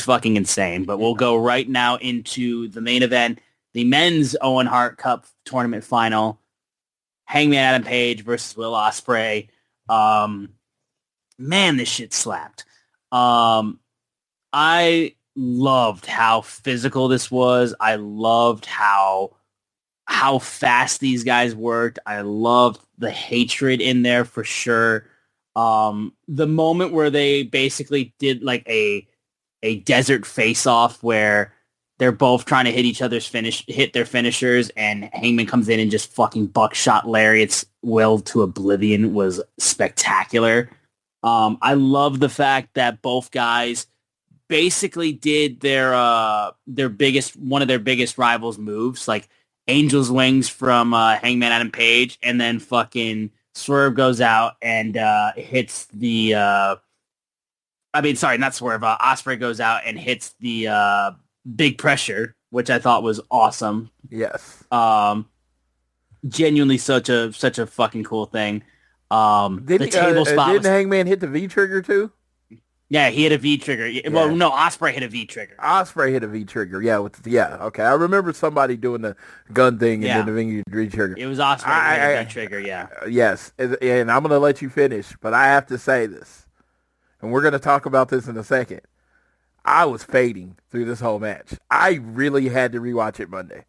fucking insane. But we'll go right now into the main event, the men's Owen Hart Cup tournament final. Hangman Adam Page versus Will Ospreay. Man, this shit slapped. I loved how physical this was. I loved how fast these guys worked. I loved the hatred in there for sure. The moment where they basically did like a desert face-off where they're both trying to hit their finishers, and Hangman comes in and just fucking buckshot lariats Will to oblivion was spectacular. I love the fact that both guys basically did one of their biggest rivals' moves, like Angel's Wings from Hangman Adam Page, and then fucking Swerve goes out and hits the not Swerve. Ospreay goes out and hits the big pressure, which I thought was awesome. Yes. Genuinely such a fucking cool thing. The table spot. Didn't Hangman hit the V trigger too? Yeah, he hit a V trigger. Yeah. Well, no, Ospreay hit a V trigger. Ospreay hit a V trigger. Yeah, okay. I remember somebody doing the gun thing and then the V trigger. It was Ospreay hit a V trigger. Yeah. Yes, and I'm gonna let you finish, but I have to say this, and we're gonna talk about this in a second. I was fading through this whole match. I really had to rewatch it Monday.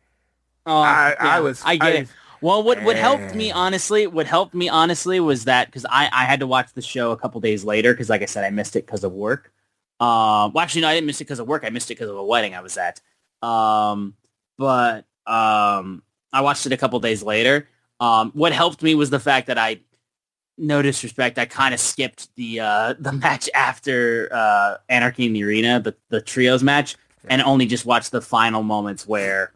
I get it. Well, what helped me honestly was that because I had to watch the show a couple days later because, like I said, I missed it because of work. Well, actually, no, I didn't miss it because of work. I missed it because of a wedding I was at. But I watched it a couple days later. What helped me was the fact that no disrespect, I kind of skipped the match after Anarchy in the Arena, the trios match, and only just watched the final moments where,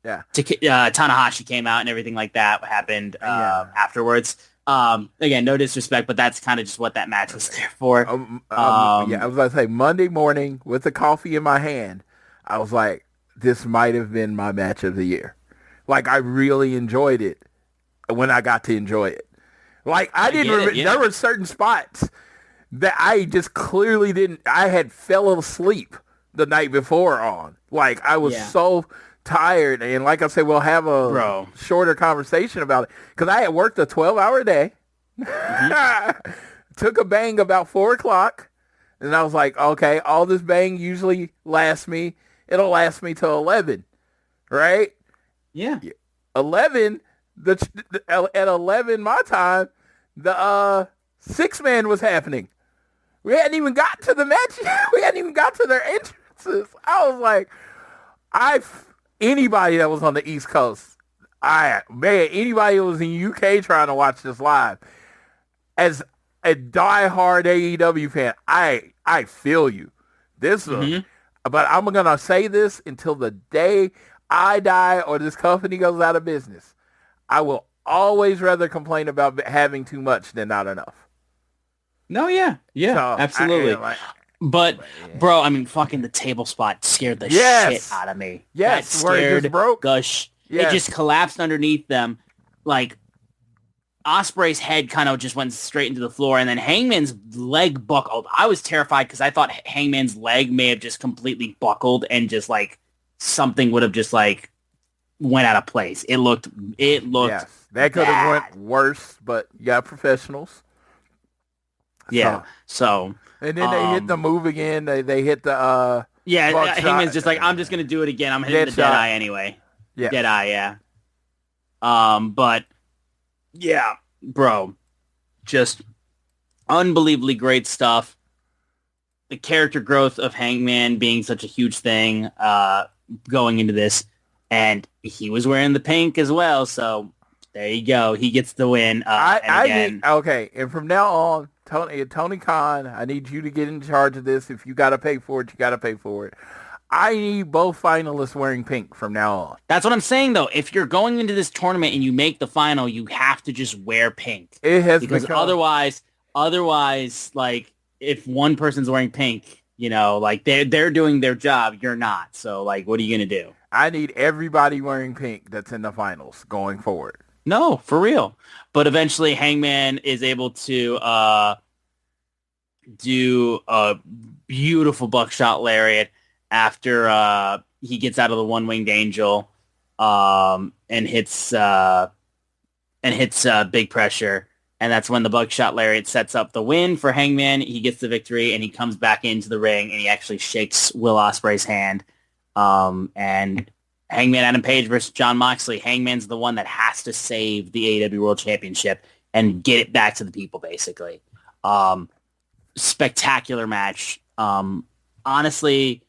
Tanahashi came out and everything like that happened afterwards. Again, no disrespect, but that's kind of just what that match was there for. I was about to say, Monday morning with the coffee in my hand, I was like, this might have been my match of the year. Like, I really enjoyed it when I got to enjoy it. Like, I didn't remember, there were certain spots that I just clearly didn't, I had fell asleep the night before on. Like, I was so tired, and like I said, we'll have a shorter conversation about it, because I had worked a 12-hour day, took a bang about 4 o'clock, and I was like, okay, all this bang usually it'll last me till 11, right? Yeah. 11, at 11 my time, the 6-man was happening. We hadn't even got to the match yet. We hadn't even got to their entrances. I was like, anybody that was on the East Coast, anybody who was in UK trying to watch this live, as a diehard AEW fan, I feel you. But I'm going to say this until the day I die or this company goes out of business. I will always rather complain about having too much than not enough. No, yeah, So, absolutely. But, bro, I mean, fucking the table spot scared the shit out of me. Yes, that where it just broke. It just collapsed underneath them. Like, Ospreay's head kind of just went straight into the floor, and then Hangman's leg buckled. I was terrified because I thought Hangman's leg may have just completely buckled and just, like, something would have just, like, went out of place. It looked yes, that could have went worse, but you got professionals. Yeah, so... And then they hit the move again. They hit the Hangman's just like, I'm just gonna do it again. I'm hitting the dead eye anyway. Yeah. Dead eye, yeah. But yeah, bro, just unbelievably great stuff. The character growth of Hangman being such a huge thing going into this, and he was wearing the pink as well. So there you go. He gets the win. And from now on, Tony Khan, I need you to get in charge of this. If you got to pay for it, you got to pay for it. I need both finalists wearing pink from now on. That's what I'm saying, though. If you're going into this tournament and you make the final, you have to just wear pink. It has because otherwise, like if one person's wearing pink, you know, like they're doing their job, you're not. So, like, what are you gonna do? I need everybody wearing pink that's in the finals going forward. No, for real. But eventually Hangman is able to do a beautiful buckshot lariat after he gets out of the one-winged angel and hits big pressure. And that's when the buckshot lariat sets up the win for Hangman. He gets the victory, and he comes back into the ring, and he actually shakes Will Ospreay's hand. And Hangman Adam Page versus Jon Moxley. Hangman's the one that has to save the AEW World Championship and get it back to the people, basically. Spectacular match. Honestly,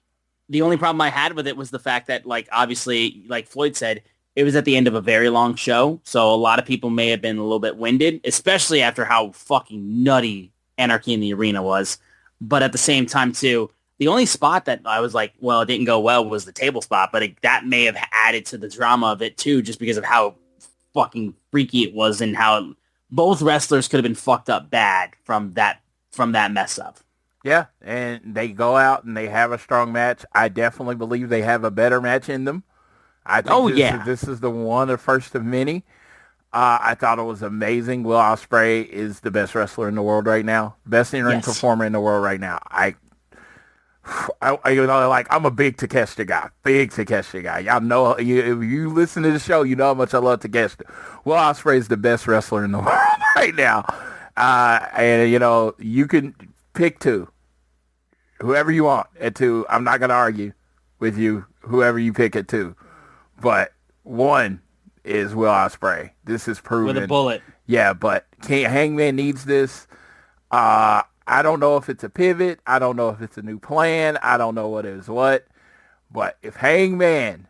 the only problem I had with it was the fact that, like, obviously, like Floyd said, it was at the end of a very long show, so a lot of people may have been a little bit winded, especially after how fucking nutty Anarchy in the Arena was. But at the same time, too, the only spot that I was like, well, it didn't go well was the table spot, but that may have added to the drama of it, too, just because of how fucking freaky it was and how both wrestlers could have been fucked up bad from that mess up. Yeah, and they go out and they have a strong match. I definitely believe they have a better match in them. I think this is the first of many. I thought it was amazing. Will Ospreay is the best wrestler in the world right now. Best in-ring performer in the world right now. I'm a big Takeshita guy. Y'all know, if you listen to the show, you know how much I love Takeshita. Will Ospreay is the best wrestler in the world right now. And, you know, you can pick two. Whoever you want at two. I'm not going to argue with you, whoever you pick at two. But one is Will Ospreay. This is proven. With a bullet. Yeah, but Hangman needs this. I don't know if it's a pivot. I don't know if it's a new plan. I don't know what is what. But if Hangman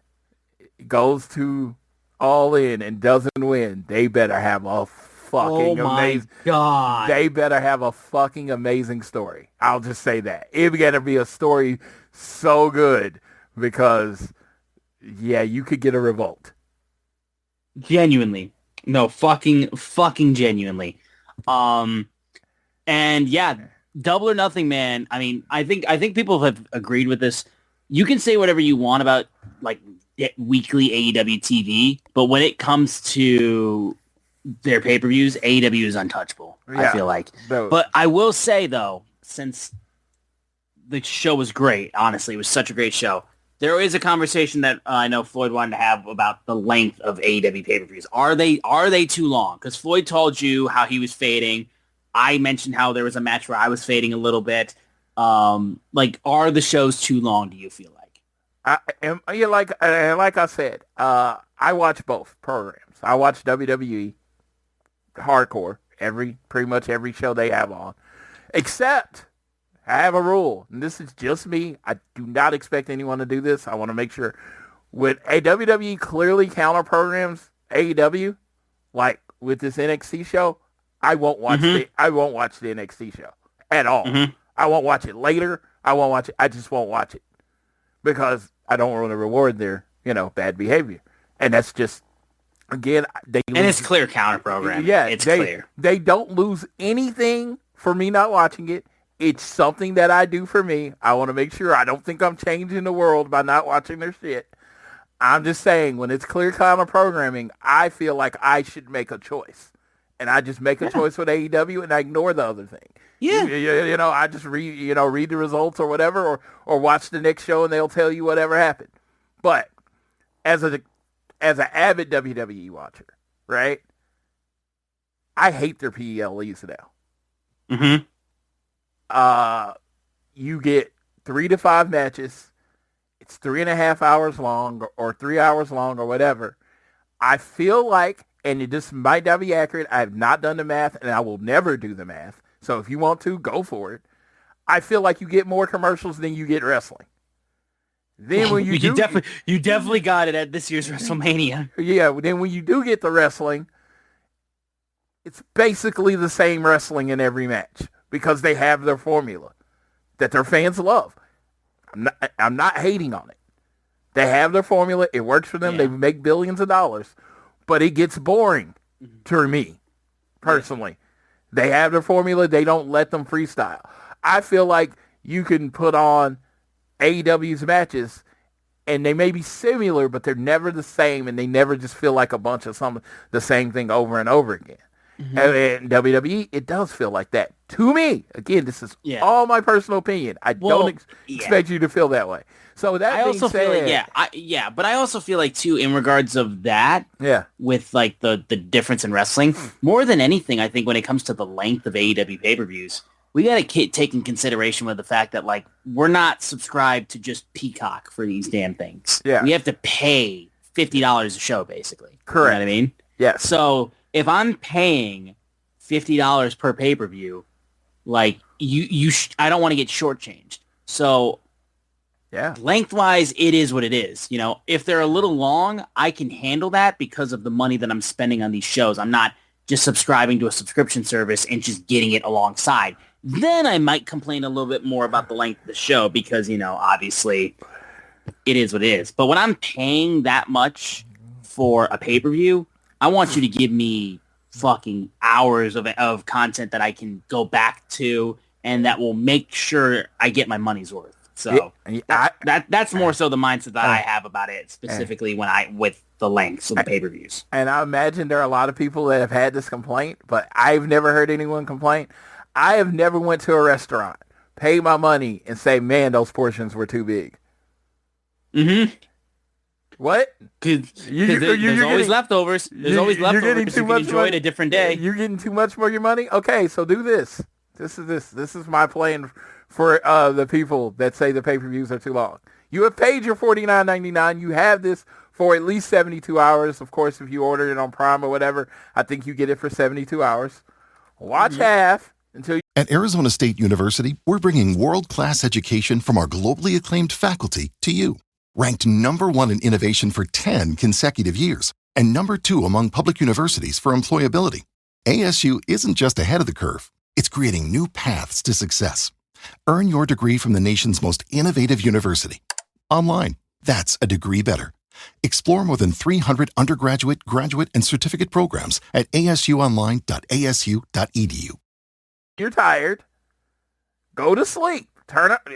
goes to All In and doesn't win, they better have a fucking amazing. God. They better have a fucking amazing story. I'll just say that. It better be a story so good because, yeah, you could get a revolt. Genuinely. No, fucking genuinely. And yeah, Double or Nothing, man. I mean, I think people have agreed with this. You can say whatever you want about like weekly AEW TV, but when it comes to their pay-per-views, AEW is untouchable. Yeah, I feel like. But I will say though, since the show was great, honestly, it was such a great show. There is a conversation that I know Floyd wanted to have about the length of AEW pay-per-views. Are they too long? Because Floyd told you how he was fading. I mentioned how there was a match where I was fading a little bit. Like, are the shows too long, do you feel like? Like I said, I watch both programs. I watch WWE Hardcore, pretty much every show they have on. Except, I have a rule, and this is just me. I do not expect anyone to do this. I want to make sure. When a WWE clearly counter programs AEW, like with this NXT show, I won't watch I won't watch the NXT show at all. I won't watch it later. I just won't watch it because I don't want to reward their, bad behavior. And that's just, again, it's clear counter program. Yeah, it's clear. They don't lose anything for me not watching it, It's something that I do for me. I want to make sure. I don't think I'm changing the world by not watching their shit. I'm just saying, when it's clear kind of programming, I feel like I should make a choice. And I just make a choice with AEW and I ignore the other thing. Yeah. You know, I just read the results or whatever, or watch the next show and they'll tell you whatever happened. But as an avid WWE watcher, right? I hate their PLEs now. Mm-hmm. You get 3 to 5 matches. It's 3.5 hours long or 3 hours long or whatever. I feel like, and this might not be accurate, I have not done the math and I will never do the math. So if you want to, go for it. I feel like you get more commercials than you get wrestling. Then when you definitely got it at this year's WrestleMania. Yeah, then when you do get the wrestling, it's basically the same wrestling in every match because they have their formula that their fans love. I'm not hating on it. They have their formula. It works for them. Yeah. They make billions of dollars. But it gets boring to me, personally. Yeah. They have their formula. They don't let them freestyle. I feel like you can put on AEW's matches and they may be similar, but they're never the same and they never just feel like a bunch of the same thing over and over again. Mm-hmm. And WWE, it does feel like that. To me, again, this is all my personal opinion. I don't expect you to feel that way. So that I also feel like, but I also feel like too, in regards of that, with like the difference in wrestling, more than anything, I think when it comes to the length of AEW pay-per-views, we got to take in consideration with the fact that like we're not subscribed to just Peacock for these damn things. Yeah, we have to pay $50 a show, basically. Correct. You know what I mean? Yeah. So if I'm paying $50 per pay-per-view, like I don't want to get shortchanged. So lengthwise, it is what it is. You know, if they're a little long, I can handle that because of the money that I'm spending on these shows. I'm not just subscribing to a subscription service and just getting it alongside. Then I might complain a little bit more about the length of the show because, you know, obviously it is what it is. But when I'm paying that much for a pay-per-view, I want you to give me fucking hours of content that I can go back to and that will make sure I get my money's worth. So that's more so the mindset that I have about it, specifically with the lengths of the pay-per-views. And I imagine there are a lot of people that have had this complaint, but I've never heard anyone complain. I have never went to a restaurant, paid my money, and say, man, those portions were too big. Mm-hmm. What? Because there's always leftovers. There's always leftovers because you can enjoy it a different day. You're getting too much for your money? Okay, so do this. This is my plan for the people that say the pay-per-views are too long. You have paid your $49.99. You have this for at least 72 hours. Of course, if you order it on Prime or whatever, I think you get it for 72 hours. Watch half until you... At Arizona State University, we're bringing world-class education from our globally acclaimed faculty to you. Ranked #1 in innovation for 10 consecutive years and #2 among public universities for employability. ASU isn't just ahead of the curve. It's creating new paths to success. Earn your degree from the nation's most innovative university. Online, that's a degree better. Explore more than 300 undergraduate, graduate, and certificate programs at asuonline.asu.edu. You're tired. Go to sleep. Turn up.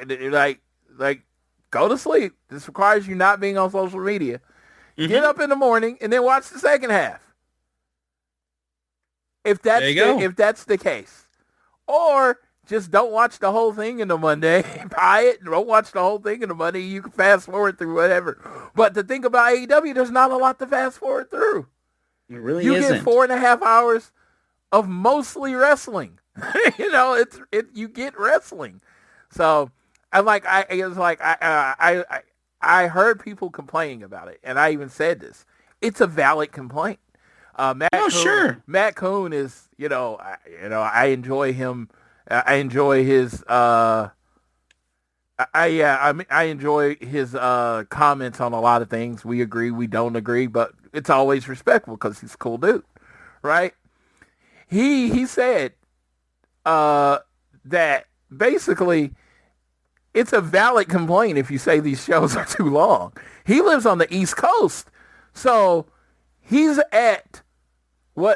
Like, go to sleep. This requires you not being on social media. Mm-hmm. Get up in the morning and then watch the second half. If that's the case. Or just don't watch the whole thing in the Monday. Buy it. Don't watch the whole thing in the Monday. You can fast forward through whatever. But the thing about AEW, there's not a lot to fast forward through. It really isn't. You get 4.5 hours of mostly wrestling. You know, you get wrestling. So I heard people complaining about it, and I even said this. It's a valid complaint. Matt Coon is, I enjoy him. I enjoy his I enjoy his comments on a lot of things. We agree, we don't agree, but it's always respectful because he's a cool dude, right? He said that basically it's a valid complaint if you say these shows are too long. He lives on the East Coast, so he's at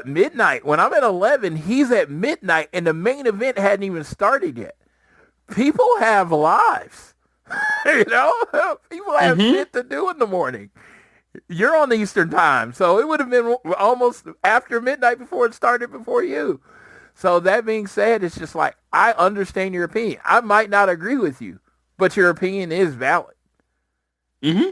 midnight? When I'm at 11, he's at midnight, and the main event hadn't even started yet. people have lives. People have shit to do in the morning. You're on Eastern time, so it would have been almost after midnight before it started before you. So that being said, it's just like, I understand your opinion. I might not agree with you, but your opinion is valid. Mm-hmm.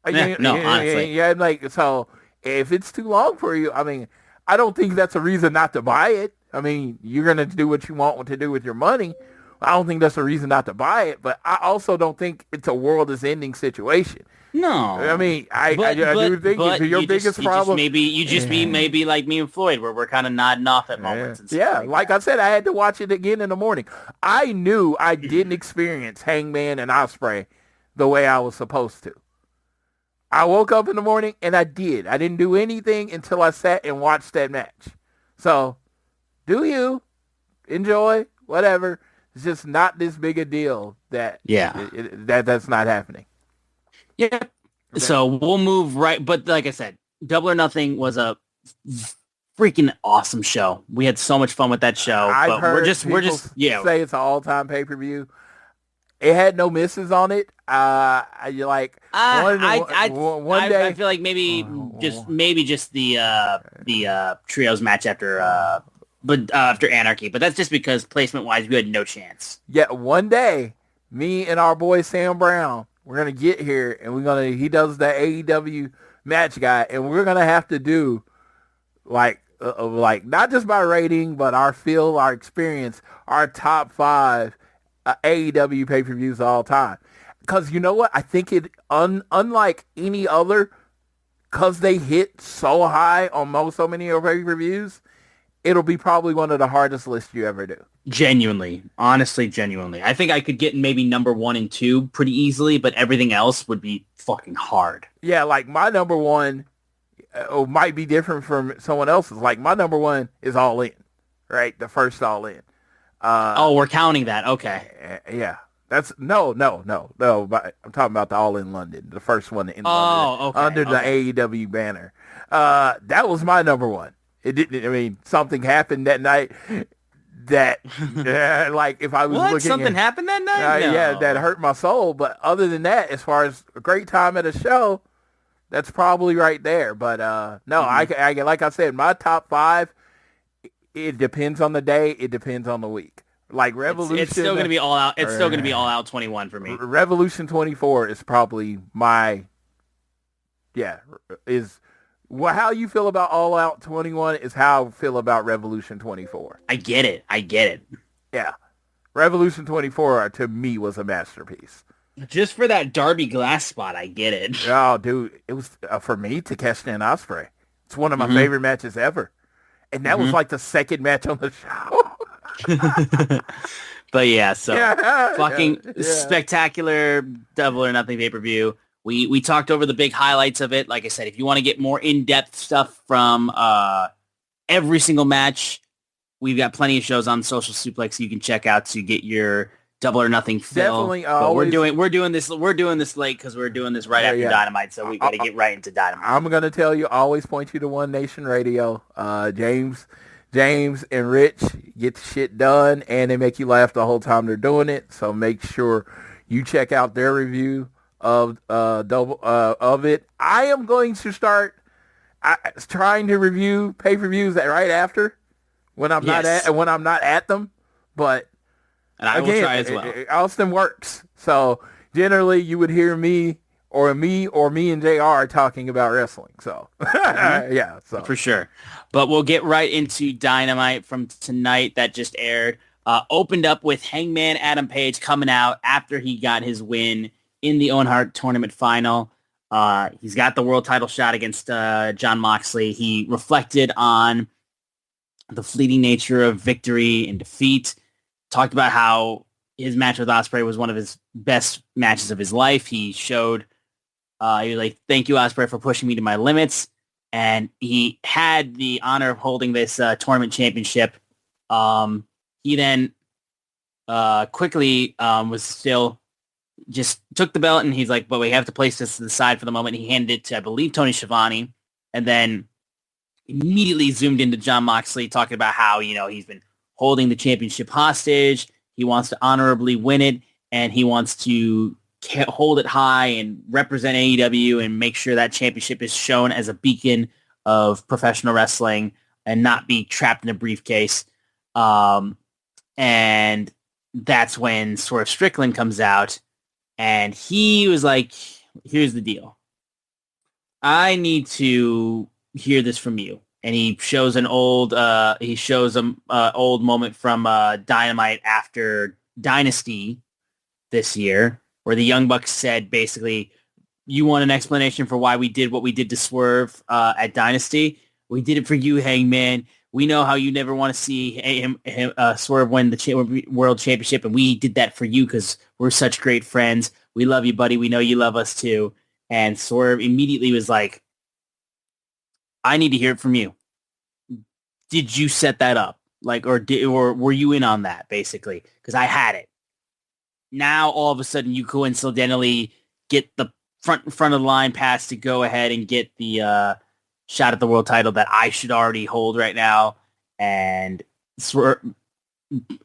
Honestly. Yeah, like, so if it's too long for you, I mean, I don't think that's a reason not to buy it. I mean, you're going to do what you want to do with your money. I don't think that's a reason not to buy it, but I also don't think it's a world is ending situation. No. I mean, I do think your biggest problem. You just be like me and Floyd, where we're kind of nodding off at moments. And like I said, I had to watch it again in the morning. I knew I didn't experience Hangman and Ospreay the way I was supposed to. I woke up in the morning and I did. I didn't do anything until I sat and watched that match. So, do you enjoy whatever? It's just not this big a deal that that's not happening. Yeah. Okay. So we'll move right. But like I said, Double or Nothing was a freaking awesome show. We had so much fun with that show. I've heard we're just say it's an all-time pay-per-view. It had no misses on it. One day I feel like maybe just the trios match after Anarchy, but that's just because placement wise we had no chance. Yeah, one day me and our boy Sam Brown, we're gonna get here and he does the AEW match guy, and we're gonna have to do like not just by rating, but our feel, our experience, our top 5 AEW pay-per-views of all time. Because you know what? I think it, unlike any other, because they hit so high on so many of our pay-per-views, it'll be probably one of the hardest lists you ever do. Genuinely. Honestly, genuinely. I think I could get maybe number 1 and 2 pretty easily, but everything else would be fucking hard. Yeah, like my number 1 might be different from someone else's. Like my number 1 is All In, right? The first All In. We're counting that. Okay. Yeah. That's no. But I'm talking about the All in London, the first one in London, under the AEW banner. That was my number 1. It didn't. I mean, something happened that night that, like, if I was looking, something happened that night. No. Yeah, that hurt my soul. But other than that, as far as a great time at a show, that's probably right there. But no, I like I said, my top 5. It depends on the day. It depends on the week. Like Revolution, it's still going to be all out. It's still going to be all out 21 for me. Revolution 24 is probably my. How you feel about All Out 21 is how I feel about Revolution 24. I get it. Yeah, Revolution 24 to me was a masterpiece. Just for that Darby Glass spot, I get it. Oh, dude, it was for me Takeshita and Ospreay. It's one of my favorite matches ever. And that was like the second match on the show. But yeah, so spectacular Double or Nothing pay-per-view. We talked over the big highlights of it. Like I said, if you want to get more in-depth stuff from every single match, we've got plenty of shows on Social Suplex you can check out to get your Double or Nothing fill. Definitely. But we're doing this late because we're doing this right after Dynamite, so we got to get right into Dynamite. I'm gonna tell you, always point you to One Nation Radio. James and Rich get the shit done, and they make you laugh the whole time they're doing it. So make sure you check out their review of Double of it. I am going to start trying to review pay-per-views right after when I'm not at them, but. And I will try as well. Austin works. So generally you would hear me and JR talking about wrestling. So yeah. So for sure. But we'll get right into Dynamite from tonight that just aired. Opened up with Hangman Adam Page coming out after he got his win in the Owen Hart tournament final. He's got the world title shot against Jon Moxley. He reflected on the fleeting nature of victory and defeat. Talked about how his match with Ospreay was one of his best matches of his life. He showed, he was like, "Thank you, Ospreay, for pushing me to my limits." And he had the honor of holding this tournament championship. He then quickly was still just took the belt, and he's like, "But we have to place this to the side for the moment." He handed it to, I believe, Tony Schiavone, and then immediately zoomed into Jon Moxley, talking about how, he's been holding the championship hostage. He wants to honorably win it, and he wants to hold it high and represent AEW and make sure that championship is shown as a beacon of professional wrestling and not be trapped in a briefcase. And that's when Swerve Strickland comes out, and he was like, here's the deal. I need to hear this from you. And he shows an old old moment from Dynamite after Dynasty this year, where the Young Bucks said basically, you want an explanation for why we did what we did to Swerve at Dynasty? We did it for you, Hangman. We know how you never want to see Swerve win the World Championship, and we did that for you because we're such great friends. We love you, buddy. We know you love us too. And Swerve immediately was like, I need to hear it from you. Did you set that up? Like, or were you in on that, basically? Because I had it. Now, all of a sudden, you coincidentally get the front of the line pass to go ahead and get the shot at the world title that I should already hold right now. And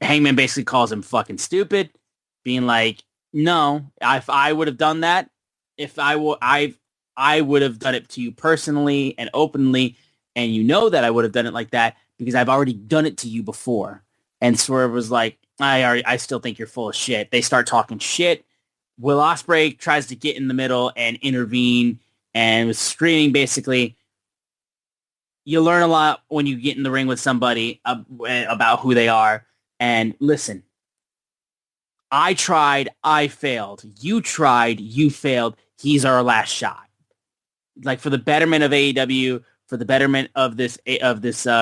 Hangman basically calls him fucking stupid, being like, no, if I would have done that, I would have done it to you personally and openly, and you know that I would have done it like that because I've already done it to you before. And Swerve was like, I still think you're full of shit. They start talking shit. Will Ospreay tries to get in the middle and intervene and was screaming basically. You learn a lot when you get in the ring with somebody about who they are. And listen, I tried, I failed. You tried, you failed. He's our last shot. Like, for the betterment of AEW, for the betterment of this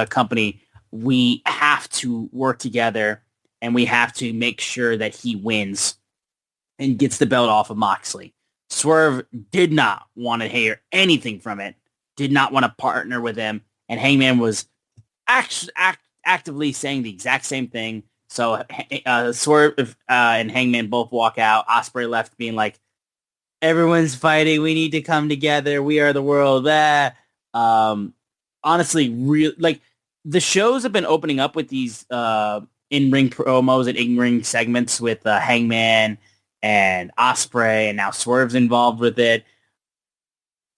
company, we have to work together, and we have to make sure that he wins and gets the belt off of Moxley. Swerve did not want to hear anything from it, did not want to partner with him, and Hangman was actively saying the exact same thing. So Swerve and Hangman both walk out. Ospreay left being like, everyone's fighting. We need to come together. We are the world. Honestly, like, the shows have been opening up with these in-ring promos and in-ring segments with Hangman and Ospreay, and now Swerve's involved with it.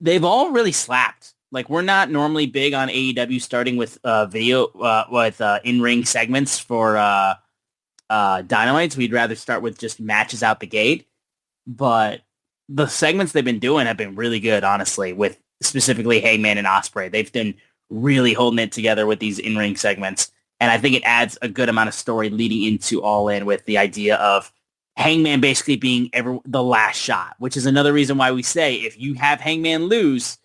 They've all really slapped. Like, we're not normally big on AEW starting with video with in-ring segments for Dynamites. We'd rather start with just matches out the gate. But the segments they've been doing have been really good, honestly, with specifically Hangman and Ospreay. They've been really holding it together with these in-ring segments. And I think it adds a good amount of story leading into All In with the idea of Hangman basically being the last shot, which is another reason why we say if you have Hangman lose,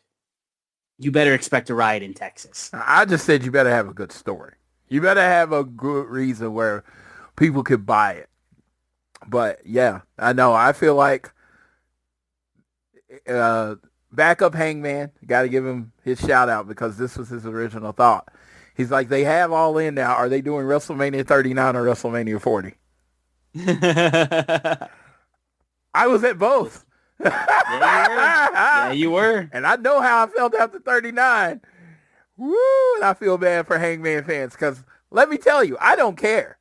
you better expect a riot in Texas. I just said you better have a good story. You better have a good reason where people could buy it. But yeah, I know. I feel like backup Hangman, got to give him his shout out because this was his original thought. He's like, they have All In now. Are they doing WrestleMania 39 or WrestleMania 40? I was at both. Yeah, you were. And I know how I felt after 39. Woo! And I feel bad for Hangman fans because let me tell you, I don't care.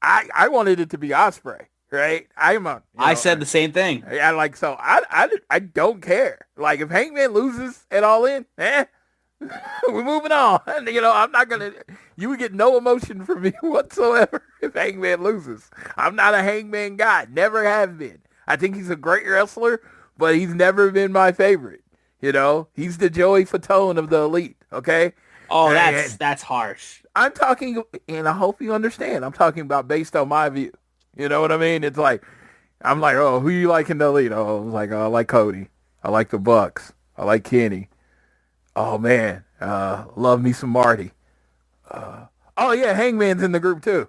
I wanted it to be Ospreay, right? I said the same thing. Yeah, like, so I don't care. Like, if Hangman loses at All In, we're moving on. I'm not going to, you would get no emotion from me whatsoever if Hangman loses. I'm not a Hangman guy. Never have been. I think he's a great wrestler, but he's never been my favorite. He's the Joey Fatone of the Elite, okay? Oh, that's harsh. I'm talking, and I hope you understand, I'm talking about based on my view. You know what I mean? It's like, I'm like, oh, who you like in the Elite? Oh, I was like, oh, I like Cody. I like the Bucks. I like Kenny. Oh, man. Love me some Marty. Oh, yeah, Hangman's in the group, too.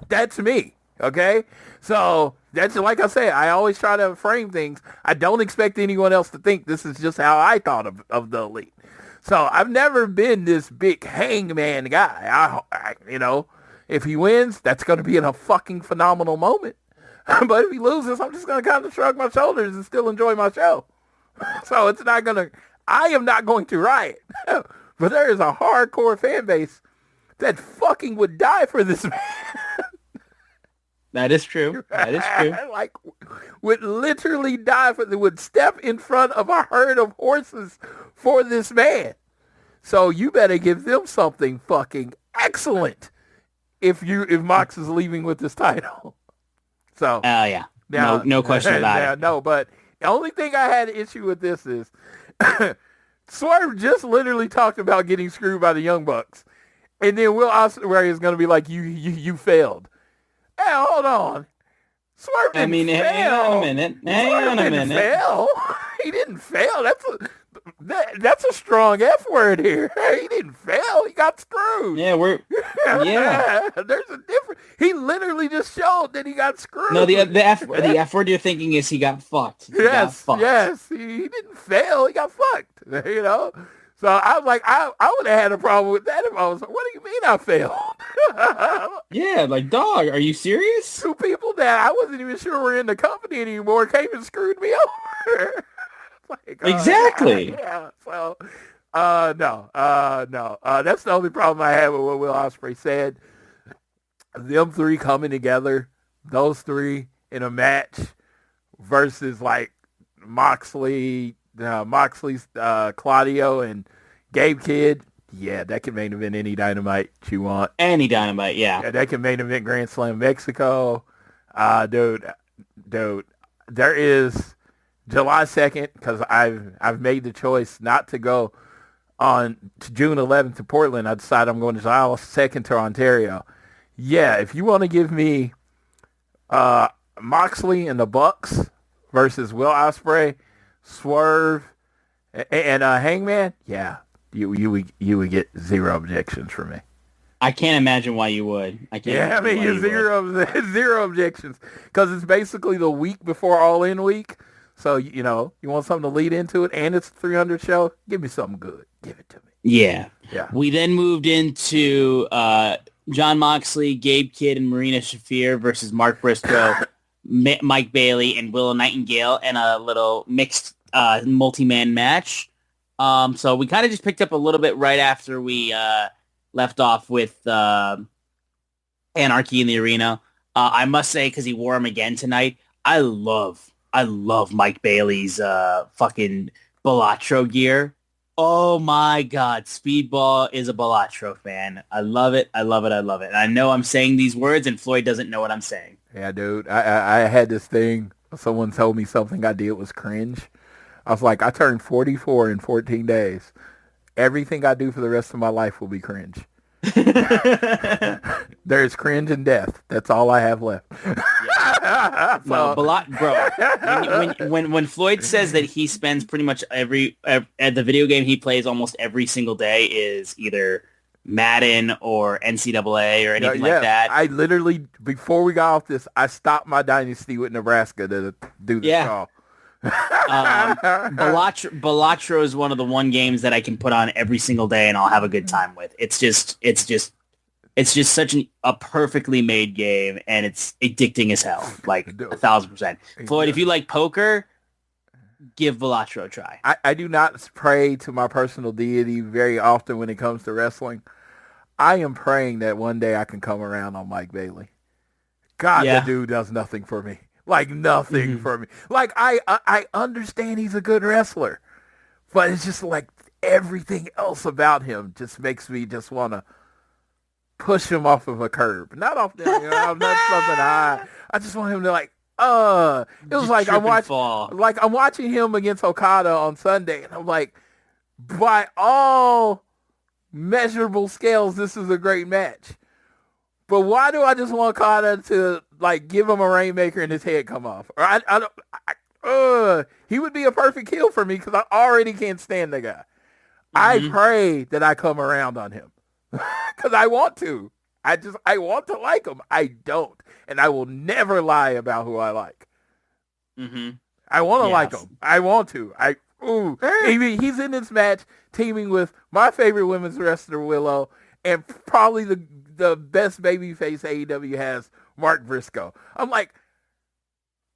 That's me, okay? So, that's like I said, I always try to frame things. I don't expect anyone else to think this is just how I thought of the Elite. So, I've never been this big Hangman guy. If he wins, that's going to be in a fucking phenomenal moment. But if he loses, I'm just going to kind of shrug my shoulders and still enjoy my show. So it's not going to, I am not going to riot. But there is a hardcore fan base that fucking would die for this man. That is true. That is true. Like, would literally would step in front of a herd of horses for this man. So you better give them something fucking excellent if Mox is leaving with this title. So yeah. No question about it. No, but the only thing I had an issue with this is Swerve just literally talked about getting screwed by the Young Bucks. And then Will Ospreay is going to be like, you failed. Hey, hold on. Swerve didn't fail. Hang on a minute. Fail. He didn't fail. That's a strong F word here. He didn't fail. He got screwed. Yeah, There's a difference. He literally just showed that he got screwed. No, the F word you're thinking is he got fucked. Yes. He didn't fail. He got fucked. You know? So I was like, I would have had a problem with that if I was like, what do you mean I failed? Yeah, like, dog, are you serious? Two people that I wasn't even sure were in the company anymore came and screwed me over. Like, exactly. Yeah. So, no. That's the only problem I have with what Will Ospreay said. Them three coming together, those three in a match versus like Moxley's Claudio and Gabe Kidd. Yeah, that can main event any Dynamite you want. Any Dynamite, yeah. That can main event Grand Slam Mexico. Dude, there is July 2nd, because I've made the choice not to go on to June 11th to Portland. I decided I'm going to July 2nd to Ontario. Yeah, if you want to give me Moxley and the Bucks versus Will Ospreay, Swerve, and Hangman, yeah, you would get zero objections from me. I can't imagine why you would. Zero objections, because it's basically the week before All In week. So, you want something to lead into it, and it's a 300 show. Give me something good. Give it to me. Yeah. Yeah. We then moved into John Moxley, Gabe Kidd, and Marina Shafir versus Mark Briscoe, Mike Bailey, and Willow Nightingale in a little mixed multi-man match. So we kind of just picked up a little bit right after we left off with Anarchy in the Arena. I must say, because he wore them again tonight, I love Mike Bailey's fucking Balatro gear. Oh my God, Speedball is a Balatro fan. I love it. And I know I'm saying these words and Floyd doesn't know what I'm saying. Yeah, dude. I had this thing. Someone told me something I did was cringe. I was like, I turned 44 in 14 days. Everything I do for the rest of my life will be cringe. There's cringe and death. That's all I have left. No, bro. When Floyd says that he spends pretty much at the video game he plays almost every single day is either Madden or NCAA or anything like that. I literally, before we got off this, I stopped my dynasty with Nebraska to do this call. Balatro is one of the one games that I can put on every single day and I'll have a good time with. It's just such a perfectly made game and it's addicting as hell, like 1,000%. Floyd, if you like poker, give Balatro a try. I do not pray to my personal deity very often when it comes to wrestling. I am praying that one day I can come around on Mike Bailey. God, that dude does nothing for me. Like nothing for me. Like I understand he's a good wrestler, but it's just like everything else about him just makes me just want to push him off of a curb. Not off there, not something high. I just want him to it was just like I'm watching him against Okada on Sunday, and I'm like, by all measurable scales, this is a great match. But why do I just want Okada to give him a rainmaker and his head come off? Or he would be a perfect heel for me because I already can't stand the guy. I pray that I come around on him because I want to. I want to like him. I don't, and I will never lie about who I like. I want to like him. I want to. He's in this match teaming with my favorite women's wrestler Willow and probably the best babyface AEW has, Mark Briscoe. I'm like,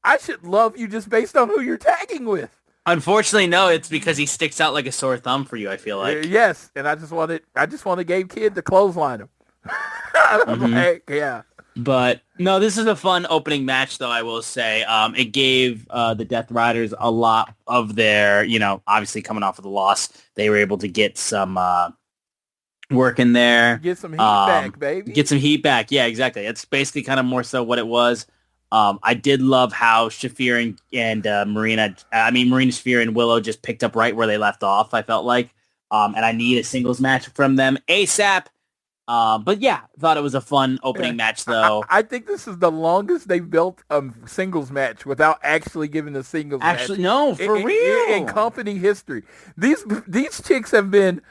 I should love you just based on who you're tagging with. Unfortunately, no. It's because he sticks out like a sore thumb for you, I feel like. Yes, and I just wanted Gabe Kidd to clothesline him. I'm like, yeah. But no, this is a fun opening match, though, I will say. It gave the Death Riders a lot of their, obviously coming off of the loss, they were able to get some work in there. Get some heat back, baby. Get some heat back. Yeah, exactly. It's basically kind of more so what it was. I did love how Shafir and Marina Shafir and Willow just picked up right where they left off, I felt like. And I need a singles match from them ASAP. But yeah, thought it was a fun opening match, though. I think this is the longest they've built a singles match without actually giving a singles match. Actually, no, for real. In company history. These chicks have been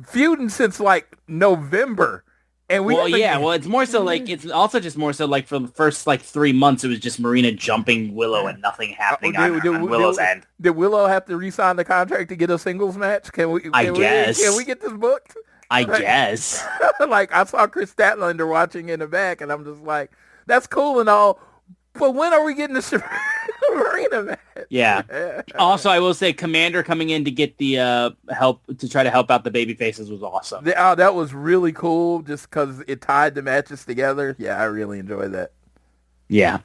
feuding since like November. And it's more so like, it's also just more so like for the first like 3 months, it was just Marina jumping Willow and nothing happening on Willow's end. Did Willow have to re-sign the contract to get a singles match? Can we get this booked? I guess. Like, I saw Chris Statlander watching in the back, and I'm just like, that's cool and all, but when are we getting the Marina match? Yeah. Also, I will say Commander coming in to get the help, to try to help out the baby faces was awesome. That was really cool just because it tied the matches together. Yeah, I really enjoyed that. Yeah.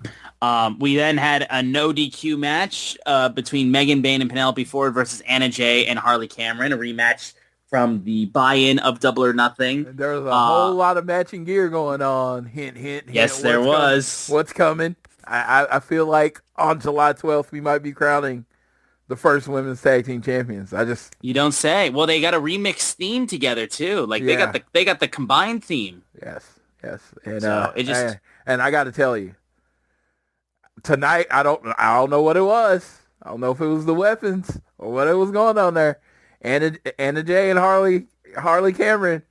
We then had a no DQ match between Megan Bayne and Penelope Ford versus Anna Jay and Harley Cameron, a rematch from the buy-in of Double or Nothing. There was a whole lot of matching gear going on. Hint, hint, hint. Yes, there was. What's coming? I feel like on July 12th, we might be crowning the first women's tag team champions. You don't say. Well, they got a remix theme together too. Like they got the combined theme. Yes. And so and I got to tell you, tonight I don't know what it was. I don't know if it was the weapons or what it was going on there. Anna Jay and Harley Cameron.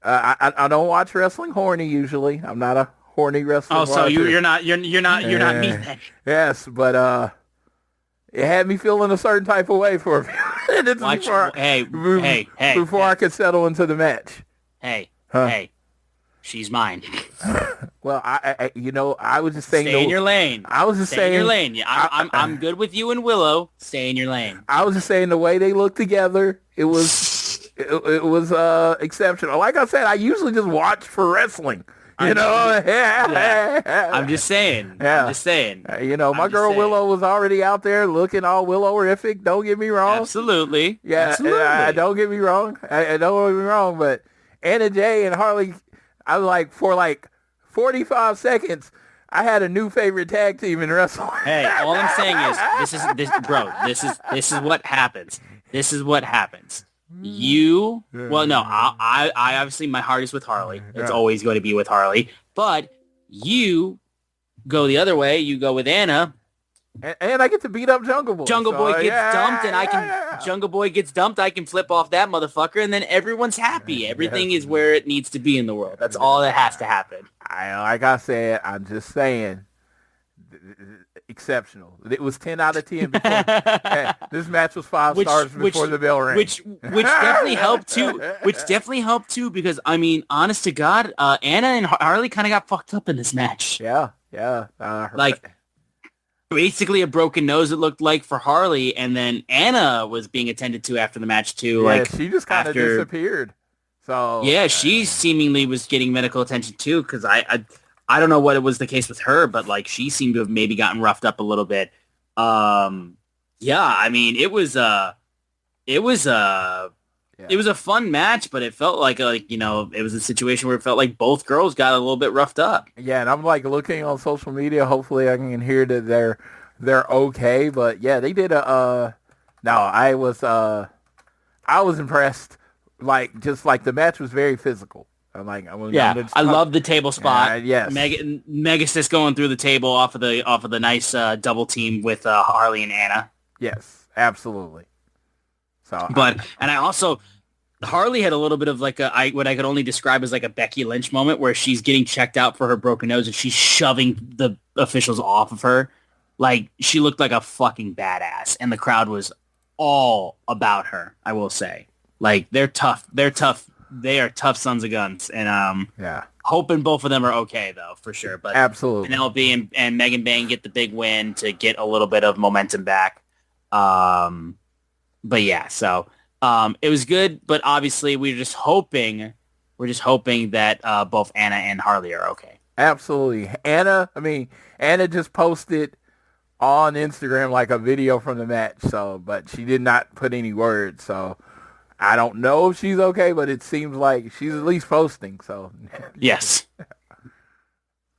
I don't watch wrestling horny usually. I'm not a horny wrestler. Oh, so you're not me then. Yes, but it had me feeling a certain type of way for a few minutes before I could settle into the match. Hey, she's mine. Well, I was just saying. Stay in your lane. I was just saying. Stay in your lane. Yeah, I'm good with you and Willow. Stay in your lane. I was just saying the way they look together, it was exceptional. Like I said, I usually just watch for wrestling. I'm just saying. Yeah. I'm just saying. My girl Willow was already out there looking all Willow-rific. Don't get me wrong. Absolutely. Yeah. Absolutely. Don't get me wrong. I don't get me wrong. But Anna Jay and Harley, I was like, for like 45 seconds, I had a new favorite tag team in wrestling. Hey, all I'm saying is this is what happens. This is what happens. I obviously my heart is with Harley. It's always going to be with Harley. But you go the other way. You go with Anna. And I get to beat up Jungle Boy. Jungle Boy gets dumped, and Jungle Boy gets dumped. I can flip off that motherfucker, and then everyone's happy. Everything is where it needs to be in the world. That's all that has to happen. Like I said, I'm just saying, exceptional. It was 10 out of 10 before. This match was 5 stars before the bell rang. Which definitely helped too. Which definitely helped too, because I mean, honest to God, Anna and Harley kind of got fucked up in this match. Yeah. Basically a broken nose, it looked like, for Harley, and then Anna was being attended to after the match too. Yeah, she just kind of disappeared. So yeah, she seemingly was getting medical attention too, because I don't know what it was the case with her, but like she seemed to have maybe gotten roughed up a little bit. I mean, it was a fun match, but it felt like it was a situation where it felt like both girls got a little bit roughed up. Yeah, and I'm like looking on social media. Hopefully, I can hear that they're okay. But yeah, they did I was impressed. Like the match was very physical. I love the table spot. Yes, Megasys going through the table off of the nice double team with Harley and Anna. Yes, absolutely. So, Harley had a little bit of like what I could only describe as like a Becky Lynch moment, where she's getting checked out for her broken nose and she's shoving the officials off of her. Like, she looked like a fucking badass, and the crowd was all about her. I will say, like, they're tough. They are tough sons of guns, and hoping both of them are okay though, for sure. But absolutely, Penelope and Megan Bayne get the big win to get a little bit of momentum back. But yeah, so it was good, but obviously we're just hoping that both Anna and Harley are okay. Absolutely. Anna just posted on Instagram like a video from the match, but she did not put any words, so I don't know if she's okay, but it seems like she's at least posting, so. Yes.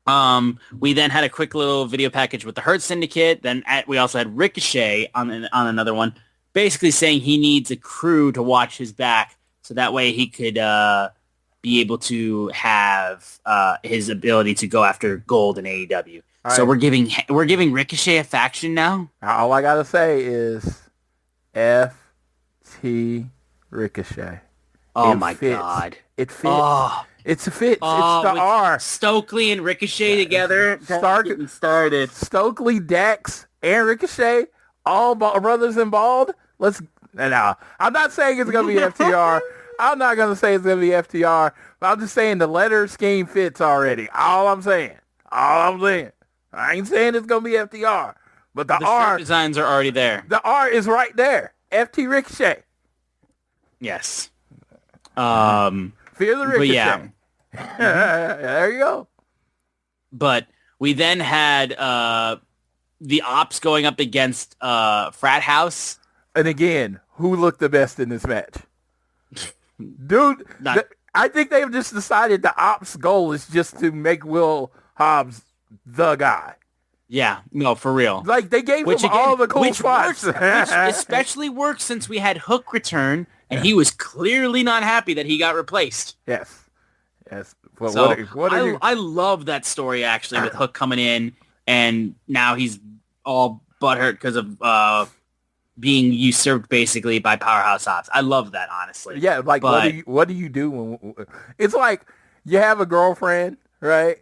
We then had a quick little video package with the Hurt Syndicate. Then we also had Ricochet on another one, basically saying he needs a crew to watch his back, so that way he could be able to have his ability to go after gold in AEW. So we're giving Ricochet a faction now. All I gotta say is FT Ricochet. Oh my God! It fits. Oh. It's a fit. It's the R. Stokely and Ricochet together. Getting started. Stokely, Dax, and Ricochet, all brothers and bald. Now, I'm not saying it's going to be FTR. I'm not going to say it's going to be FTR. But I'm just saying the letter scheme fits already. All I'm saying. I ain't saying it's going to be FTR. But the R. designs are already there. The R is right there. FT Ricochet. Yes. Fear the Ricochet. But yeah. There you go. But we then had the Ops going up against Frat House. And again, who looked the best in this match? Dude, I think they've just decided the Ops goal is just to make Will Hobbs the guy. Yeah, no, for real. Like, they gave him all the cool spots. Which especially works since we had Hook return, and he was clearly not happy that he got replaced. Yes. Well, so I love that story, actually, with Hook coming in, and now he's all butthurt because of being usurped, basically, by Powerhouse Hobbs. I love that, honestly. Yeah, like, what do you do when... It's like you have a girlfriend, right?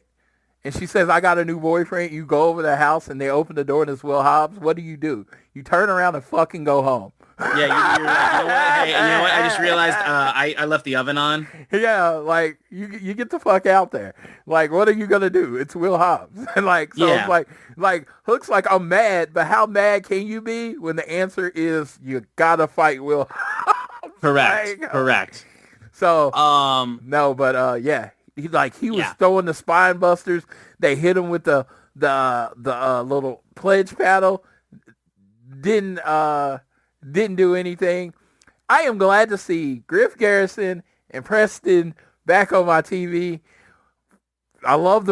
And she says, I got a new boyfriend. You go over to the house, and they open the door, and it's Will Hobbs. What do? You turn around and fucking go home. Yeah, you're like, you know what? Hey, you know what? I just realized I left the oven on. Yeah, like, you get the fuck out there. Like, what are you gonna do? It's Will Hobbs. And it's like Hook's like, I'm mad, but how mad can you be when the answer is you gotta fight Will Hobbs? Correct. So no, but yeah, he was throwing the spine busters. They hit him with the little pledge paddle. Didn't do anything. I am glad to see Griff Garrison and Preston back on my TV. I love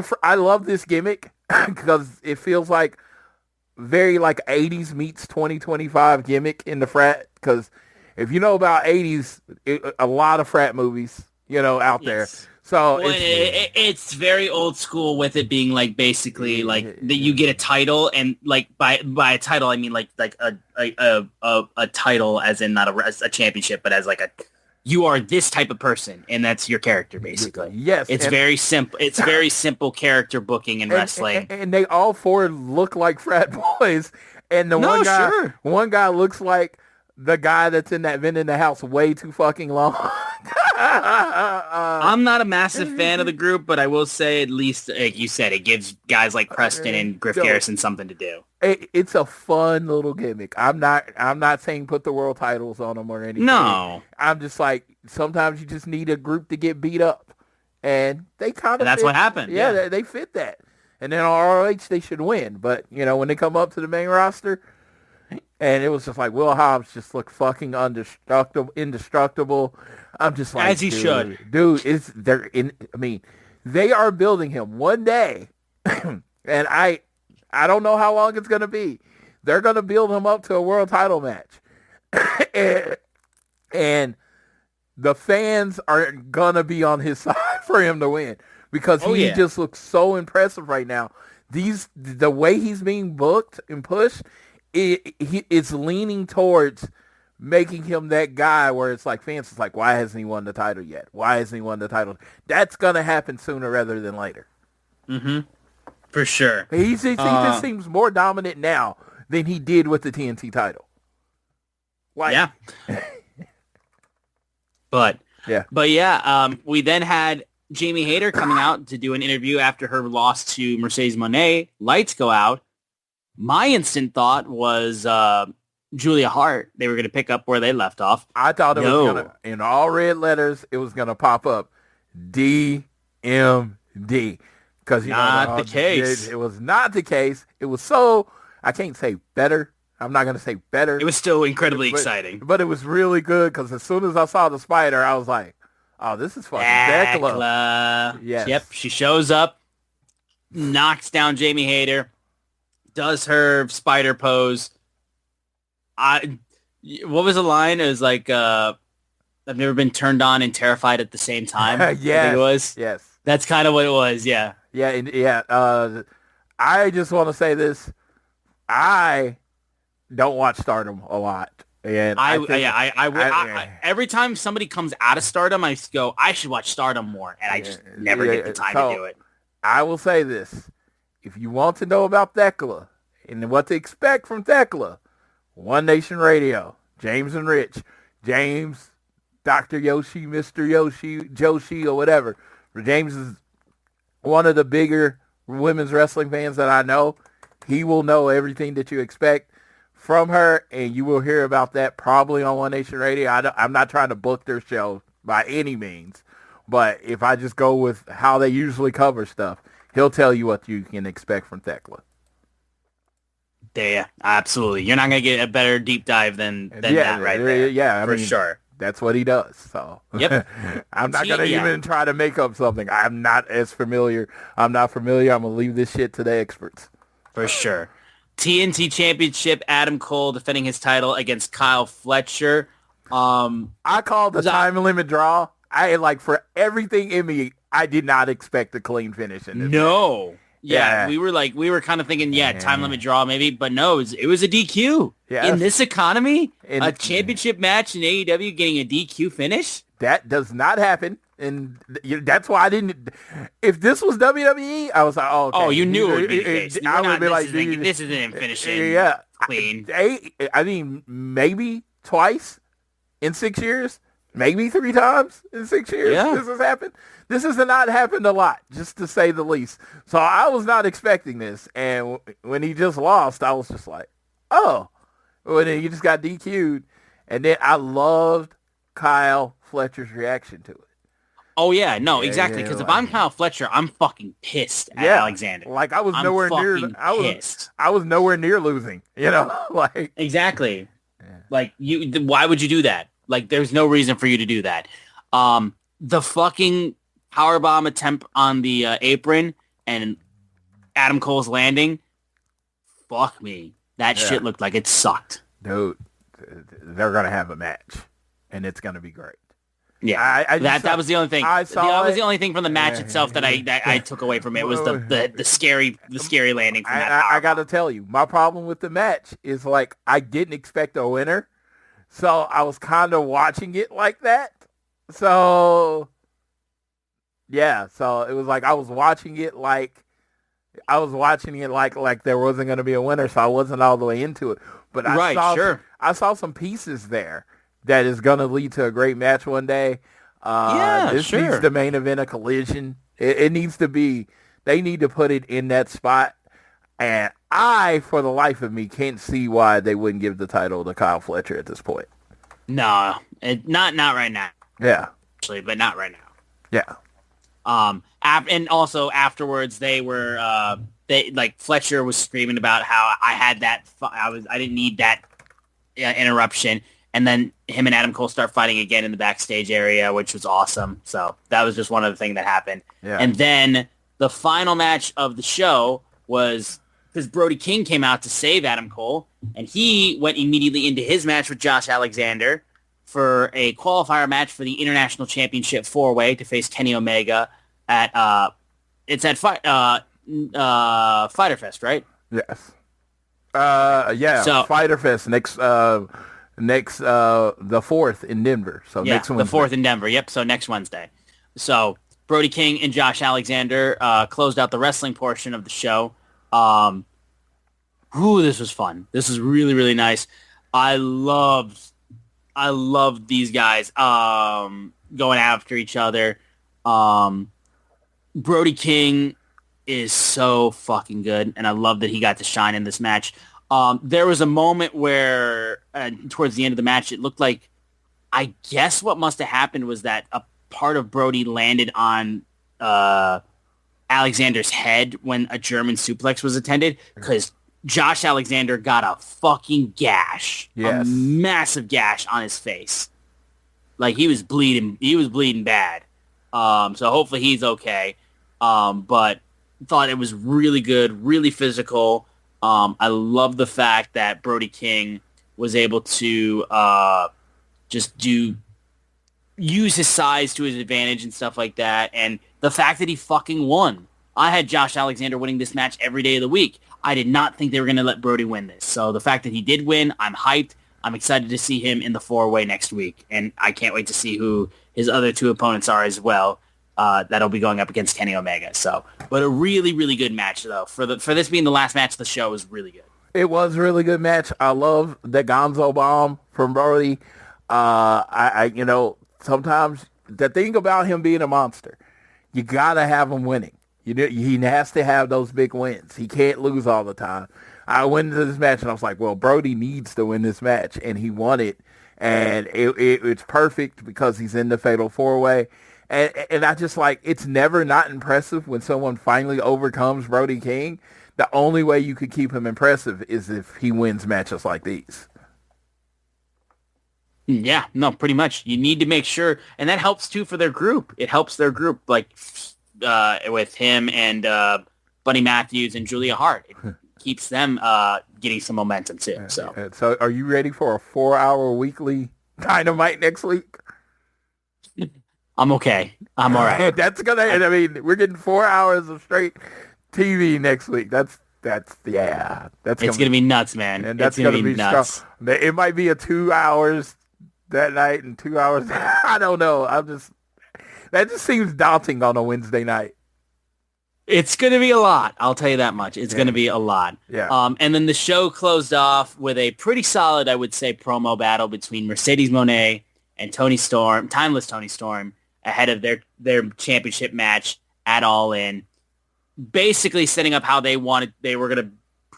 this gimmick because it feels like very like 80s meets 2025 gimmick in the frat. Because if you know about 80s, a lot of frat movies, out there. So it's very old school with it being like basically like that you get a title, and like by a title I mean like a title as in not a championship, but as like you are this type of person, and that's your character basically. Yes, it's very simple. It's very simple character booking in wrestling, and they all four look like frat boys, and one guy looks like the guy that's in that vent in the house way too fucking long. I'm not a massive fan of the group, but I will say at least, like you said, it gives guys like Preston and Griff Garrison something to do. It's a fun little gimmick. I'm not saying put the world titles on them or anything. No. I'm just like, sometimes you just need a group to get beat up. And they kind of that's what happened. Yeah, they fit that. And then on ROH, they should win. But, when they come up to the main roster... And it was just like Will Hobbs just looked fucking indestructible. I'm just like, as he should, dude. They are building him one day, and I don't know how long it's gonna be. They're gonna build him up to a world title match, and the fans are gonna be on his side for him to win because he just looks so impressive right now. The way he's being booked and pushed. It's leaning towards making him that guy where it's like fans is like, why hasn't he won the title yet? Why hasn't he won the title? That's gonna happen sooner rather than later. Mm-hmm. For sure. He just seems more dominant now than he did with the TNT title. Yeah. But we then had Jamie Hayter coming out to do an interview after her loss to Mercedes Moné. Lights go out. My instant thought was Julia Hart. They were going to pick up where they left off. I thought it was going to, in all red letters, it was going to pop up DMD. Because not the case. It was not the case. It was so, I can't say better. I'm not going to say better. It was still incredibly exciting. But it was really good because as soon as I saw the spider, I was like, oh, this is fucking Thekla. Yes. Yep, she shows up, knocks down Jamie Hayter, does her spider pose. What was the line? It was like, I've never been turned on and terrified at the same time. Yes. I think it was. Yes. That's kind of what it was, yeah. Yeah. I just want to say this. I don't watch Stardom a lot. And every time somebody comes out of Stardom, I go, I should watch Stardom more. And I just never get the time to do it. I will say this. If you want to know about Thekla and what to expect from Thekla, One Nation Radio, James and Rich, James, Dr. Yoshi, Mr. Yoshi, Joshi, or whatever. James is one of the bigger women's wrestling fans that I know. He will know everything that you expect from her, and you will hear about that probably on One Nation Radio. I'm not trying to book their show by any means, but if I just go with how they usually cover stuff, he'll tell you what you can expect from Thekla. Yeah, absolutely. You're not going to get a better deep dive than that right there. Yeah, for sure. That's what he does. So yep. I'm not going to even try to make up something. I'm not familiar. I'm not familiar. I'm going to leave this shit to the experts. For sure. TNT Championship, Adam Cole defending his title against Kyle Fletcher. I called the time limit draw. For everything in me, I did not expect a clean finish in this. No. Match. Yeah, we were kind of thinking, time limit draw maybe, but no, it was a DQ. Yes. In this economy, a championship match in AEW getting a DQ finish? That does not happen. And that's why I didn't. If this was WWE, I was like, oh, okay. Oh, you knew it would be the case. I would be like, this isn't finishing clean. I mean, maybe twice in 6 years, maybe 3 times in 6 years. Yeah. This has happened. This has not happened a lot, just to say the least. So I was not expecting this. And when he just lost, I was just like, oh. When he just got DQ'd. And then I loved Kyle Fletcher's reaction to it. Oh, yeah. No, exactly. Because if I'm Kyle Fletcher, I'm fucking pissed at Alexander. Like, I was nowhere near. Pissed. I was nowhere near losing, like. Exactly. Yeah. Like, why would you do that? Like, there's no reason for you to do that. The fucking powerbomb attempt on the apron and Adam Cole's landing, fuck me. That shit looked like it sucked. Dude, they're going to have a match, and it's going to be great. Yeah, that was the only thing. That was the only thing from the match itself that I took away from it was the scary landing from that powerbomb. I got to tell you, my problem with the match is, like, I didn't expect a winner, so I was kind of watching it like that. So... yeah, so it was like I was watching it like there wasn't going to be a winner, so I wasn't all the way into it. But I saw some pieces there that is going to lead to a great match one day. This needs the main event of Collision. It needs to be. They need to put it in that spot. And I, for the life of me, can't see why they wouldn't give the title to Kyle Fletcher at this point. No, not right now. Yeah, actually, but not right now. Yeah. And also afterwards, Fletcher was screaming about how I had that. I didn't need that interruption. And then him and Adam Cole start fighting again in the backstage area, which was awesome. So that was just one of the things that happened. Yeah. And then the final match of the show was because Brody King came out to save Adam Cole, and he went immediately into his match with Josh Alexander for a qualifier match for the International Championship 4-way to face Kenny Omega at Fyter Fest, right? Yes. So, Fyter Fest next the 4th in Denver. So next Wednesday. The 4th in Denver. Yep. So next Wednesday. So Brody King and Josh Alexander closed out the wrestling portion of the show. This was fun. This was really, really nice. I loved these guys going after each other. Brody King is so fucking good, and I love that he got to shine in this match. There was a moment where towards the end of the match, it looked like, I guess what must have happened was that a part of Brody landed on Alexander's head when a German suplex was attended, because Josh Alexander got a fucking gash, a massive gash on his face. Like, he was bleeding bad. So hopefully he's okay. But thought it was really good, really physical. I love the fact that Brody King was able to use his size to his advantage and stuff like that. And the fact that he fucking won. I had Josh Alexander winning this match every day of the week. I did not think they were going to let Brody win this. So the fact that he did win, I'm hyped. I'm excited to see him in the 4-way next week. And I can't wait to see who his other two opponents are as well. That'll be going up against Kenny Omega. So, but a really, really good match, though. For this being the last match of the show, was really good. It was a really good match. I love the Gonzo bomb from Brody. Sometimes the thing about him being a monster, you got to have him winning. He has to have those big wins. He can't lose all the time. I went into this match and I was like, well, Brody needs to win this match, and he won it. And it's perfect because he's in the Fatal 4-Way. And I just like, it's never not impressive when someone finally overcomes Brody King. The only way you could keep him impressive is if he wins matches like these. Yeah, no, pretty much. You need to make sure, and that helps too for their group. It helps their group, like with him and Buddy Matthews and Julia Hart. It keeps them getting some momentum too. So are you ready for a 4-hour weekly Dynamite next week? I'm okay. I'm all right. We're getting 4 hours of straight TV next week. That's it's gonna be nuts, man. And that's gonna be nuts. Strong. It might be a 2 hours that night and 2 hours. I don't know. That just seems daunting on a Wednesday night. It's going to be a lot. I'll tell you that much. It's going to be a lot. Yeah. And then the show closed off with a pretty solid, I would say, promo battle between Mercedes Moné and Toni Storm, Timeless Toni Storm, ahead of their championship match at All In. Basically setting up how they were going to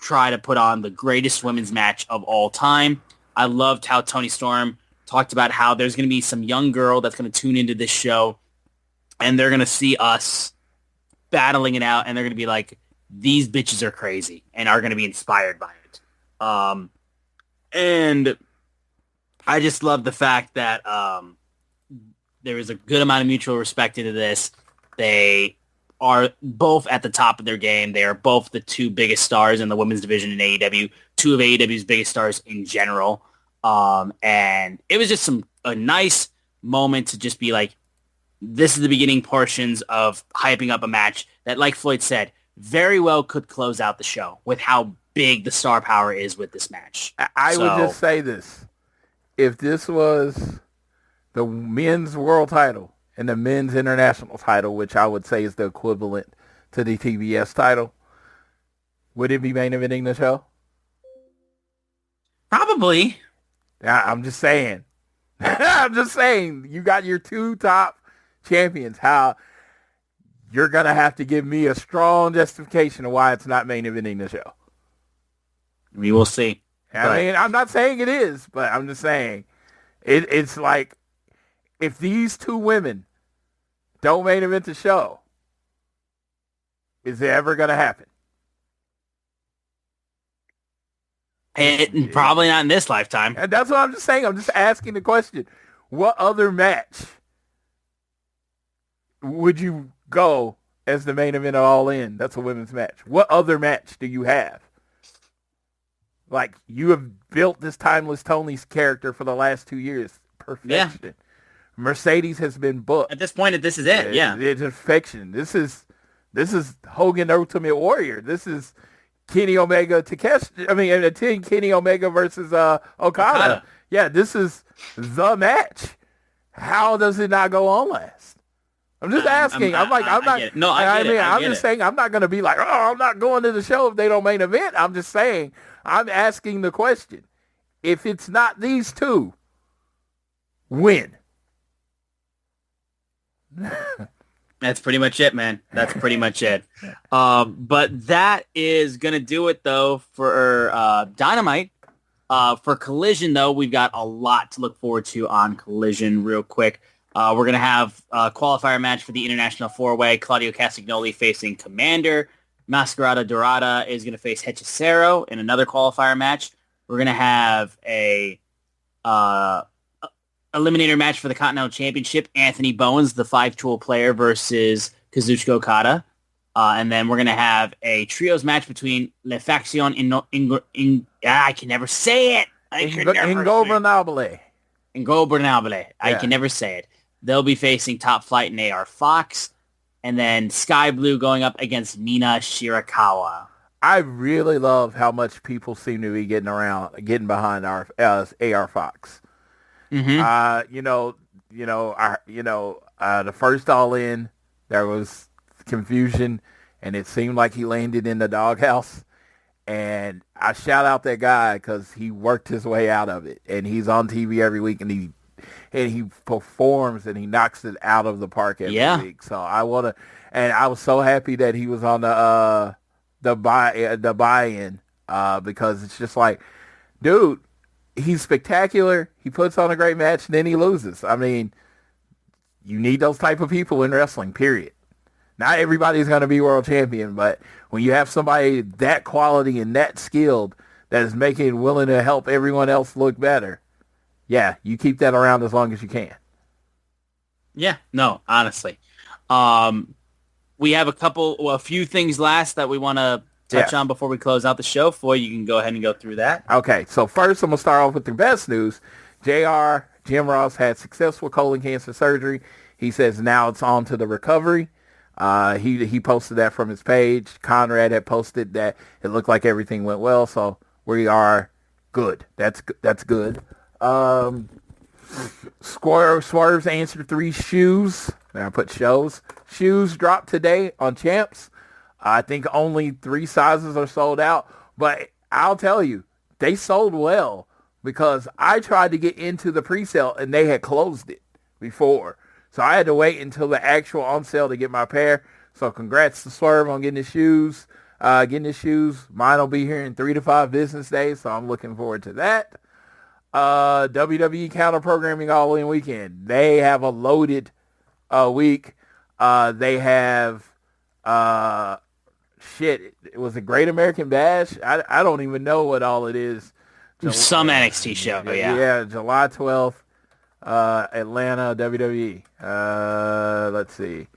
try to put on the greatest women's match of all time. I loved how Toni Storm talked about how there's going to be some young girl that's going to tune into this show, and they're going to see us battling it out, and they're going to be like, these bitches are crazy, and are going to be inspired by it. And I just love the fact that there is a good amount of mutual respect into this. They are both at the top of their game. They are both the two biggest stars in the women's division in AEW, two of AEW's biggest stars in general. And it was just a nice moment to just be like, this is the beginning portions of hyping up a match that, like Floyd said, very well could close out the show with how big the star power is with this match. I would just say this. If this was the men's world title and the men's international title, which I would say is the equivalent to the TBS title, would it be main eventing the show? Probably. Yeah, I'm just saying. I'm just saying. You got your two top champions. How you're going to have to give me a strong justification of why it's not main eventing the show. We will see. I mean, I'm not saying it is, but I'm just saying it's like, if these two women don't main event the show, is it ever going to happen? Probably not in this lifetime. And that's what I'm just saying. I'm just asking the question. What other match would you go as the main event of All In? That's a women's match. What other match do you have? Like, you have built this Timeless Tony's character for the last 2 years. Perfection. Yeah. Mercedes has been booked. At this point, this is it. Yeah. It's perfection. This is Hogan Ultimate Warrior. This is Kenny Omega Kenny Omega versus Okada. Yeah, this is the match. How does it not go on last? I'm just asking. I'm just saying I'm not going to be like, I'm not going to the show if they don't main event. I'm just saying, I'm asking the question. If it's not these two, when? That's pretty much it, man. That's pretty much it. But that is going to do it, though, for Dynamite. For Collision, though, we've got a lot to look forward to on Collision real quick. We're going to have a qualifier match for the International 4-Way. Claudio Castagnoli facing Commander. Mascarada Dorada is going to face Hechicero in another qualifier match. We're going to have a eliminator match for the Continental Championship. Anthony Bowens, the 5-tool player, versus Kazuchika Okada. And then we're going to have a trios match between Le Faction I can never say it. Ingobernable. I can never say it. They'll be facing Top Flight and AR Fox. And then Sky Blue going up against Mina Shirakawa. I really love how much people seem to be getting behind our AR Fox. Mm-hmm. The first All In, there was confusion, and it seemed like he landed in the doghouse. And I shout out that guy because he worked his way out of it, and he's on TV every week, and he performs and he knocks it out of the park every week. So I was so happy that he was on the buy-in because it's just like, dude, he's spectacular. He puts on a great match and then he loses. I mean, you need those type of people in wrestling, period. Not everybody's going to be world champion, but when you have somebody that quality and that skilled that is willing to help everyone else look better, yeah, you keep that around as long as you can. Yeah, no, honestly. We have a few things last that we want to touch on before we close out the show. Floyd, you can go ahead and go through that. Okay, so first I'm going to start off with the best news. Jim Ross had successful colon cancer surgery. He says now it's on to the recovery. He posted that from his page. Conrad had posted that it looked like everything went well, so we are good. That's good. Swerve's answer 3 shoes. And I put shows. Shoes dropped today on Champs. I think only 3 sizes are sold out, but I'll tell you, they sold well because I tried to get into the pre-sale and they had closed it before. So I had to wait until the actual on sale to get my pair. So congrats to Swerve on getting his shoes. Mine will be here in 3 to 5 business days, so I'm looking forward to that. WWE counter programming all in weekend. They have a loaded week. They have it was a Great American Bash. I don't even know what all it is. Some NXT show, yeah, July 12th, Atlanta, WWE. Let's see.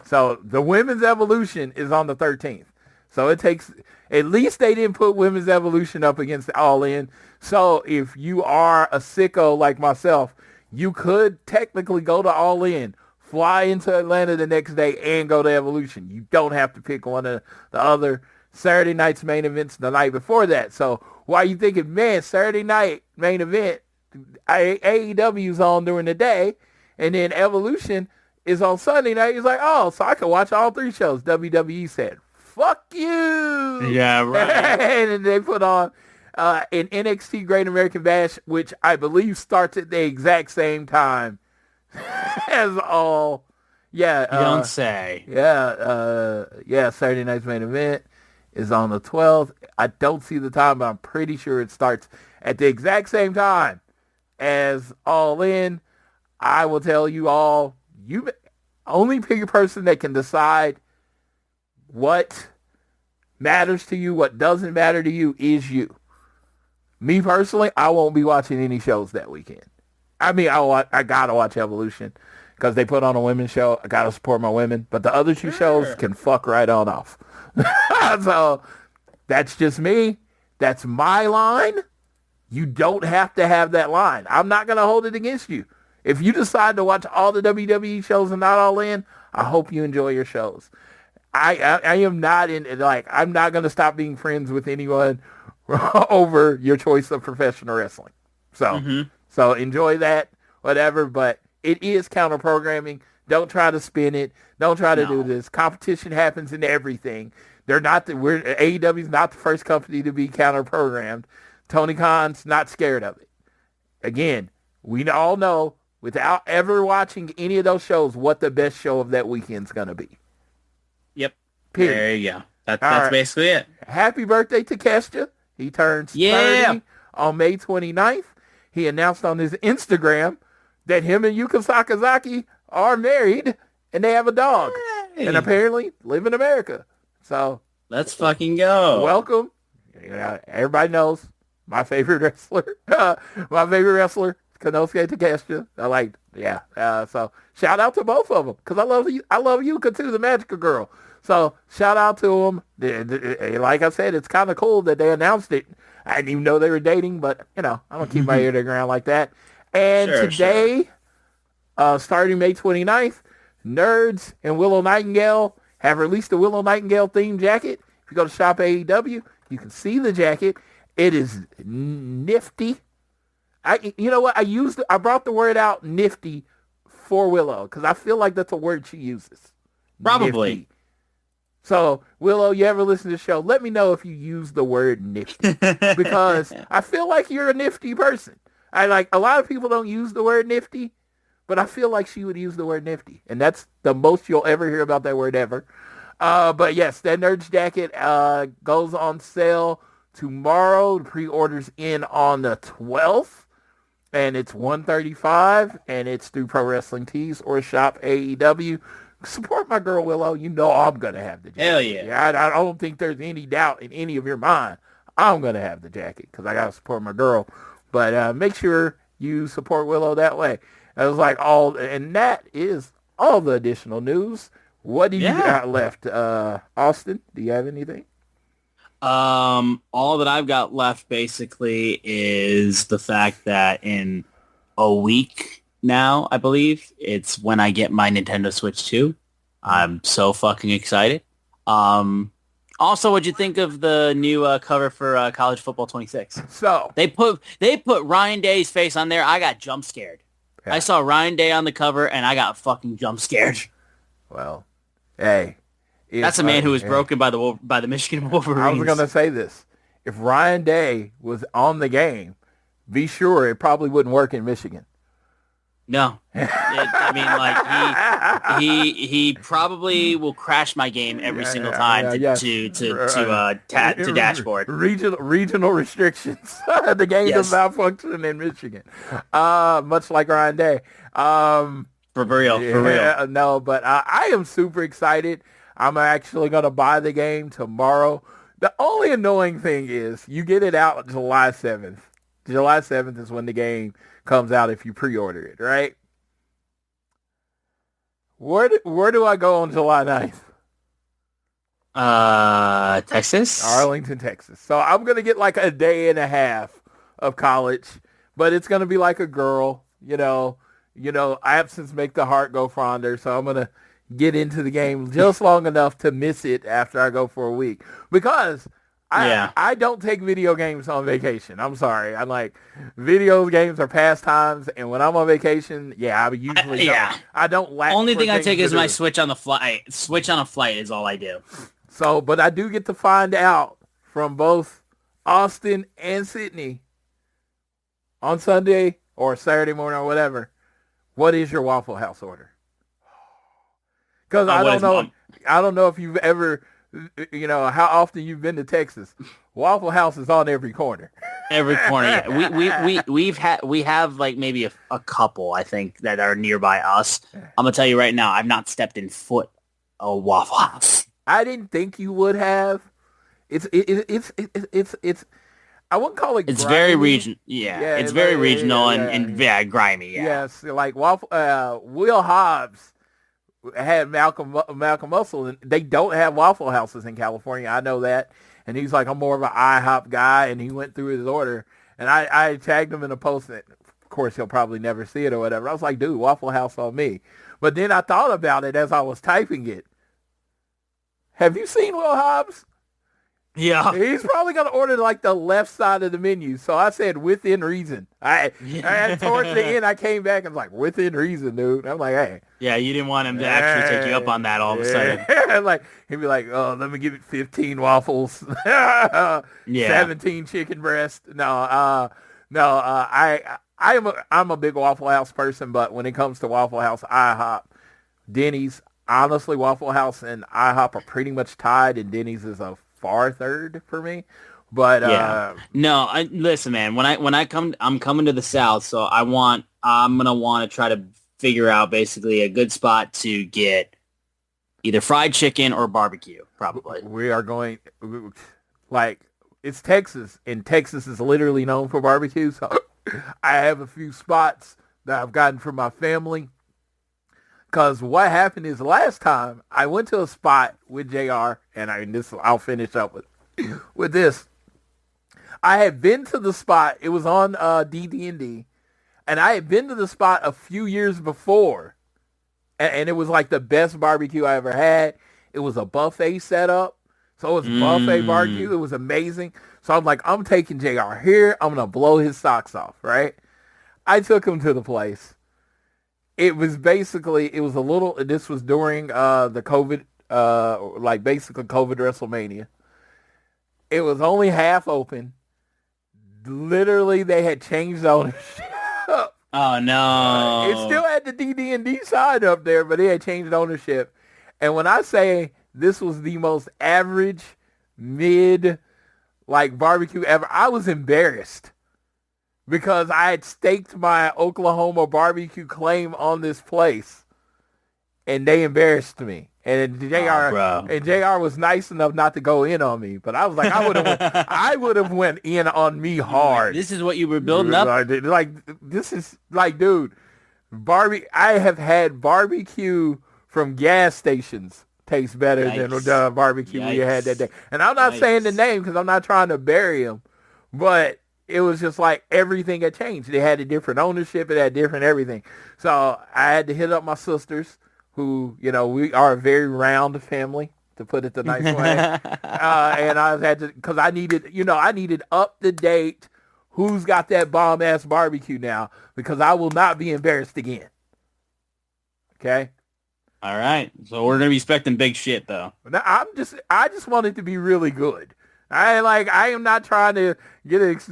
So the Women's Evolution is on the 13th. So it takes, at least they didn't put Women's Evolution up against All In. So if you are a sicko like myself, you could technically go to All In, fly into Atlanta the next day, and go to Evolution. You don't have to pick one of the other. Saturday night's main events the night before that. So why are you thinking, man, Saturday night main event, AEW's on during the day, and then Evolution is on Sunday night? He's like, oh, so I can watch all 3 shows. WWE said, fuck you. Yeah, right. And they put on an NXT Great American Bash, which I believe starts at the exact same time as all. Yeah. You don't say. Yeah, Saturday night's main event is on the 12th. I don't see the time, but I'm pretty sure it starts at the exact same time as All In. I will tell you all, you only pick a person that can decide what matters to you, what doesn't matter to you is you. Me personally, I won't be watching any shows that weekend. I mean, I gotta watch Evolution because they put on a women's show. I gotta support my women, but the other 2 shows can fuck right on off. So that's just me. That's my line. You don't have to have that line. I'm not gonna hold it against you. If you decide to watch all the WWE shows and not All In, I hope you enjoy your shows. I am not I'm not going to stop being friends with anyone over your choice of professional wrestling. So, So enjoy that, whatever, but it is counter programming. Don't try to spin it. Don't try to do this. Competition happens in everything. AEW is not the first company to be counter programmed. Tony Khan's not scared of it. Again, we all know without ever watching any of those shows what the best show of that weekend's going to be. Yep. Period. There you go. That's basically it. Happy birthday to Kesha. He turns 30 on May 29th. He announced on his Instagram that him and Yuka Sakazaki are married and they have a dog. Hey. And apparently live in America. So let's fucking go. Welcome. Everybody knows my favorite wrestler. Konosuke Takeshita. So shout out to both of them because I love Yuka too, the Magical Girl. So shout out to them. Like I said, it's kind of cool that they announced it. I didn't even know they were dating, but I don't keep my ear to the ground like that. And today, starting May 29th, Nerds and Willow Nightingale have released a Willow Nightingale themed jacket. If you go to Shop AEW, you can see the jacket. It is nifty. You know what? I brought the word out nifty for Willow because I feel like that's a word she uses. Probably. Nifty. So, Willow, you ever listen to the show? Let me know if you use the word nifty because I feel like you're a nifty person. A lot of people don't use the word nifty, but I feel like she would use the word nifty, and that's the most you'll ever hear about that word ever. But yes, that Nerds jacket goes on sale tomorrow. The pre-orders in on the 12th, and it's $135, and it's through Pro Wrestling Tees or Shop AEW. Support my girl Willow. You know I'm gonna have the jacket. Hell yeah! I don't think there's any doubt in any of your mind. I'm gonna have the jacket because I gotta support my girl. But make sure you support Willow that way. It was like and that is all the additional news. What do you got left, Austin? Do you have anything? All that I've got left basically is the fact that in a week now, I believe, it's when I get my Nintendo Switch 2. I'm so fucking excited. Also, what'd you think of the new cover for College Football 26? So they put Ryan Day's face on there. I got jump scared. Yeah. I saw Ryan Day on the cover, and I got fucking jump scared. Well, hey. That's a man who was broken by the Michigan Wolverines. I was going to say this. If Ryan Day was on the game, be sure it probably wouldn't work in Michigan. No. He probably will crash my game every single time to dashboard. Regional restrictions. The game does not function in Michigan. Much like Ryan Day. For real. No, but I am super excited. I'm actually going to buy the game tomorrow. The only annoying thing is you get it out July 7th. July 7th is when the game comes out if you pre-order it, right? Where do I go on July 9th? Texas? Arlington, Texas. So I'm going to get like a day and a half of college, but it's going to be like a girl, absence make the heart go fonder. So I'm going to get into the game just long enough to miss it after I go for a week because I don't take video games on vacation. I'm sorry. I'm like, video games are pastimes, and when I'm on vacation, I usually I don't lack. Only thing I take is my Switch on the flight. Switch on a flight is all I do. So, but I do get to find out from both Austin and Sydney on Sunday or Saturday morning or whatever, what is your Waffle House order? Because I don't know if you've ever, how often you've been to Texas. Waffle House is on every corner. Every corner. Yeah. We have like maybe a couple, I think, that are nearby us. I'm gonna tell you right now, I've not stepped in foot a Waffle House. I didn't think you would have. It's I wouldn't call it. It's grimy. very regional. Yeah, it's very regional and grimy. Yeah. Yes, like Will Hobbs had Malcolm Muscle, and they don't have Waffle Houses in California. I know that. And he's like, I'm more of an IHOP guy, and he went through his order. And I tagged him in a post that, of course, he'll probably never see it or whatever. I was like, dude, Waffle House on me. But then I thought about it as I was typing it. Have you seen Will Hobbs? Yeah. He's probably going to order like the left side of the menu. So I said within reason. Towards the end, I came back and was like, within reason, dude. I'm like, hey. Yeah, you didn't want him to actually take you up on that all of a sudden. Like, he'd be like, oh, let me give it 15 waffles. 17 chicken breast. I'm a big Waffle House person, but when it comes to Waffle House, IHOP, Denny's, honestly, Waffle House and IHOP are pretty much tied, and Denny's is a far third for me. But listen, man, when I'm coming to the South, so I want I'm going to want to try to figure out basically a good spot to get either fried chicken or barbecue, probably. We are going, like, it's Texas, and Texas is literally known for barbecue, so I have a few spots that I've gotten from my family. Because what happened is last time I went to a spot with JR, and I'll finish up with this. I had been to the spot. It was on DD&D, and I had been to the spot a few years before, and it was like the best barbecue I ever had. It was a buffet setup, so it was buffet barbecue. It was amazing. So I'm like, I'm taking JR here. I'm gonna blow his socks off, right? I took him to the place. It was basically, it was a little. This was during the COVID, like basically COVID WrestleMania. It was only half open. Literally, they had changed ownership. Oh, no. It still had the DD&D sign up there, but it had changed ownership. And when I say this was the most average mid, like, barbecue ever, I was embarrassed because I had staked my Oklahoma barbecue claim on this place, and they embarrassed me. And JR was nice enough not to go in on me, but I was like, I would have went in on me hard. This is what you were building up? Like, this is like, dude, I have had barbecue from gas stations taste better than the barbecue we had that day. And I'm not saying the name because I'm not trying to bury him, but it was just like everything had changed. They had a different ownership. It had different everything. So I had to hit up my sisters, who, you know, we are a very round family, to put it the nice way. And I had to, because I needed up-to-date, who's got that bomb-ass barbecue now, because I will not be embarrassed again. Okay? All right. So we're going to be expecting big shit, though. Now, I just want it to be really good. I am not trying to get it.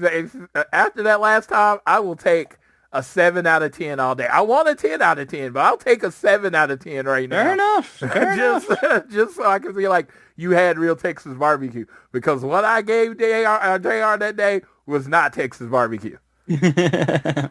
After that last time, I will take a 7 out of 10 all day. I want a 10 out of 10, but I'll take a 7 out of 10 right now. Fair enough. Just so I can be like, you had real Texas barbecue. Because what I gave JR that day was not Texas barbecue. Well,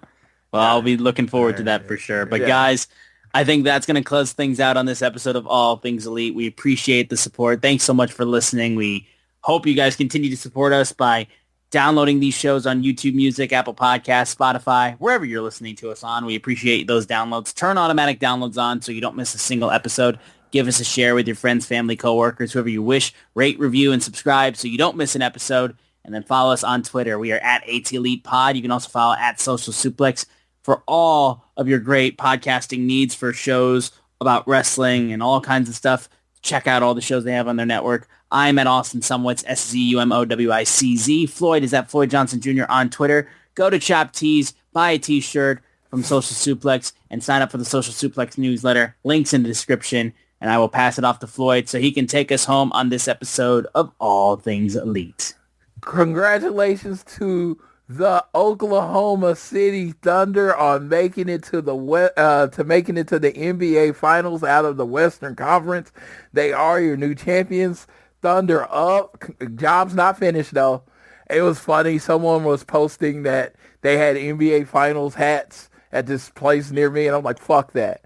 I'll be looking forward to that for sure. But guys, I think that's going to close things out on this episode of All Things Elite. We appreciate the support. Thanks so much for listening. We hope you guys continue to support us by downloading these shows on YouTube Music, Apple Podcasts, Spotify, wherever you're listening to us on. We appreciate those downloads. Turn automatic downloads on so you don't miss a single episode. Give us a share with your friends, family, coworkers, whoever you wish. Rate, review, and subscribe so you don't miss an episode. And then follow us on Twitter. We are at ATElitePod. You can also follow at Social Suplex for all of your great podcasting needs for shows about wrestling and all kinds of stuff. Check out all the shows they have on their network. I'm at Austin Somewitz, SZUMOWICZ. Floyd is at Floyd Johnson Jr. on Twitter. Go to Chop Tees, buy a t-shirt from Social Suplex, and sign up for the Social Suplex newsletter. Links in the description, and I will pass it off to Floyd so he can take us home on this episode of All Things Elite. Congratulations to the Oklahoma City Thunder on making it to the NBA Finals out of the Western Conference. They are your new champions. Thunder up. Job's not finished, though. It was funny. Someone was posting that they had NBA Finals hats at this place near me, and I'm like, fuck that.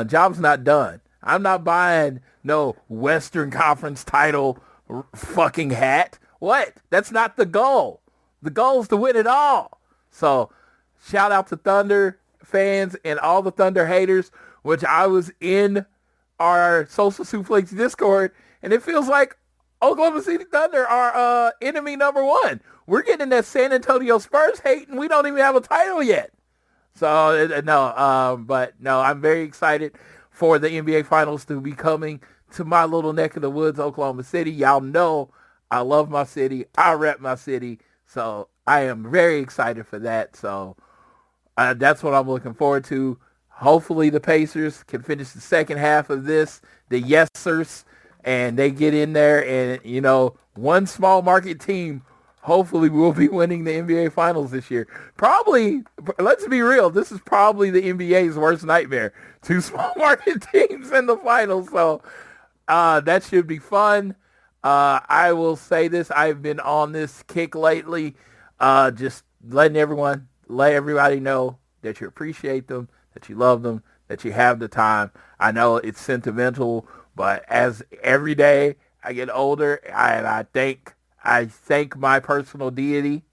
Job's not done. I'm not buying no Western Conference title fucking hat. What? That's not the goal. The goal is to win it all. So, shout out to Thunder fans and all the Thunder haters, which I was in our Social Suplex Discord, and it feels like Oklahoma City Thunder are enemy number one. We're getting that San Antonio Spurs hate, and we don't even have a title yet. So, no, I'm very excited for the NBA Finals to be coming to my little neck of the woods, Oklahoma City. Y'all know I love my city. I rep my city. So I am very excited for that. So that's what I'm looking forward to. Hopefully the Pacers can finish the second half of this, the Yesers, and they get in there and, you know, one small market team hopefully will be winning the NBA Finals this year. Probably, let's be real, this is probably the NBA's worst nightmare. Two small market teams in the finals. So that should be fun. I will say this. I've been on this kick lately, just let everybody know that you appreciate them, that you love them, that you have the time. I know it's sentimental, but as every day I get older, I thank my personal deity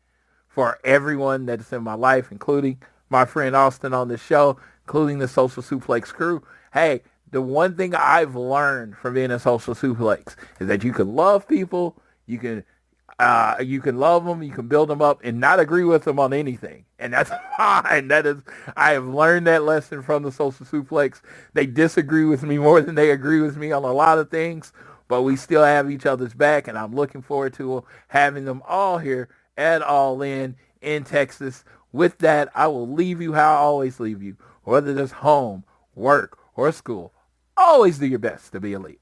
for everyone that's in my life, including my friend Austin on the show, including the Social Suplex crew. Hey, the one thing I've learned from being a Social Suplex is that you can love people, you can love them, you can build them up, and not agree with them on anything. And that's fine. I have learned that lesson from the Social Suplex. They disagree with me more than they agree with me on a lot of things, but we still have each other's back, and I'm looking forward to having them all here at All In Texas. With that, I will leave you how I always leave you, whether it's home, work, or school. Always do your best to be elite.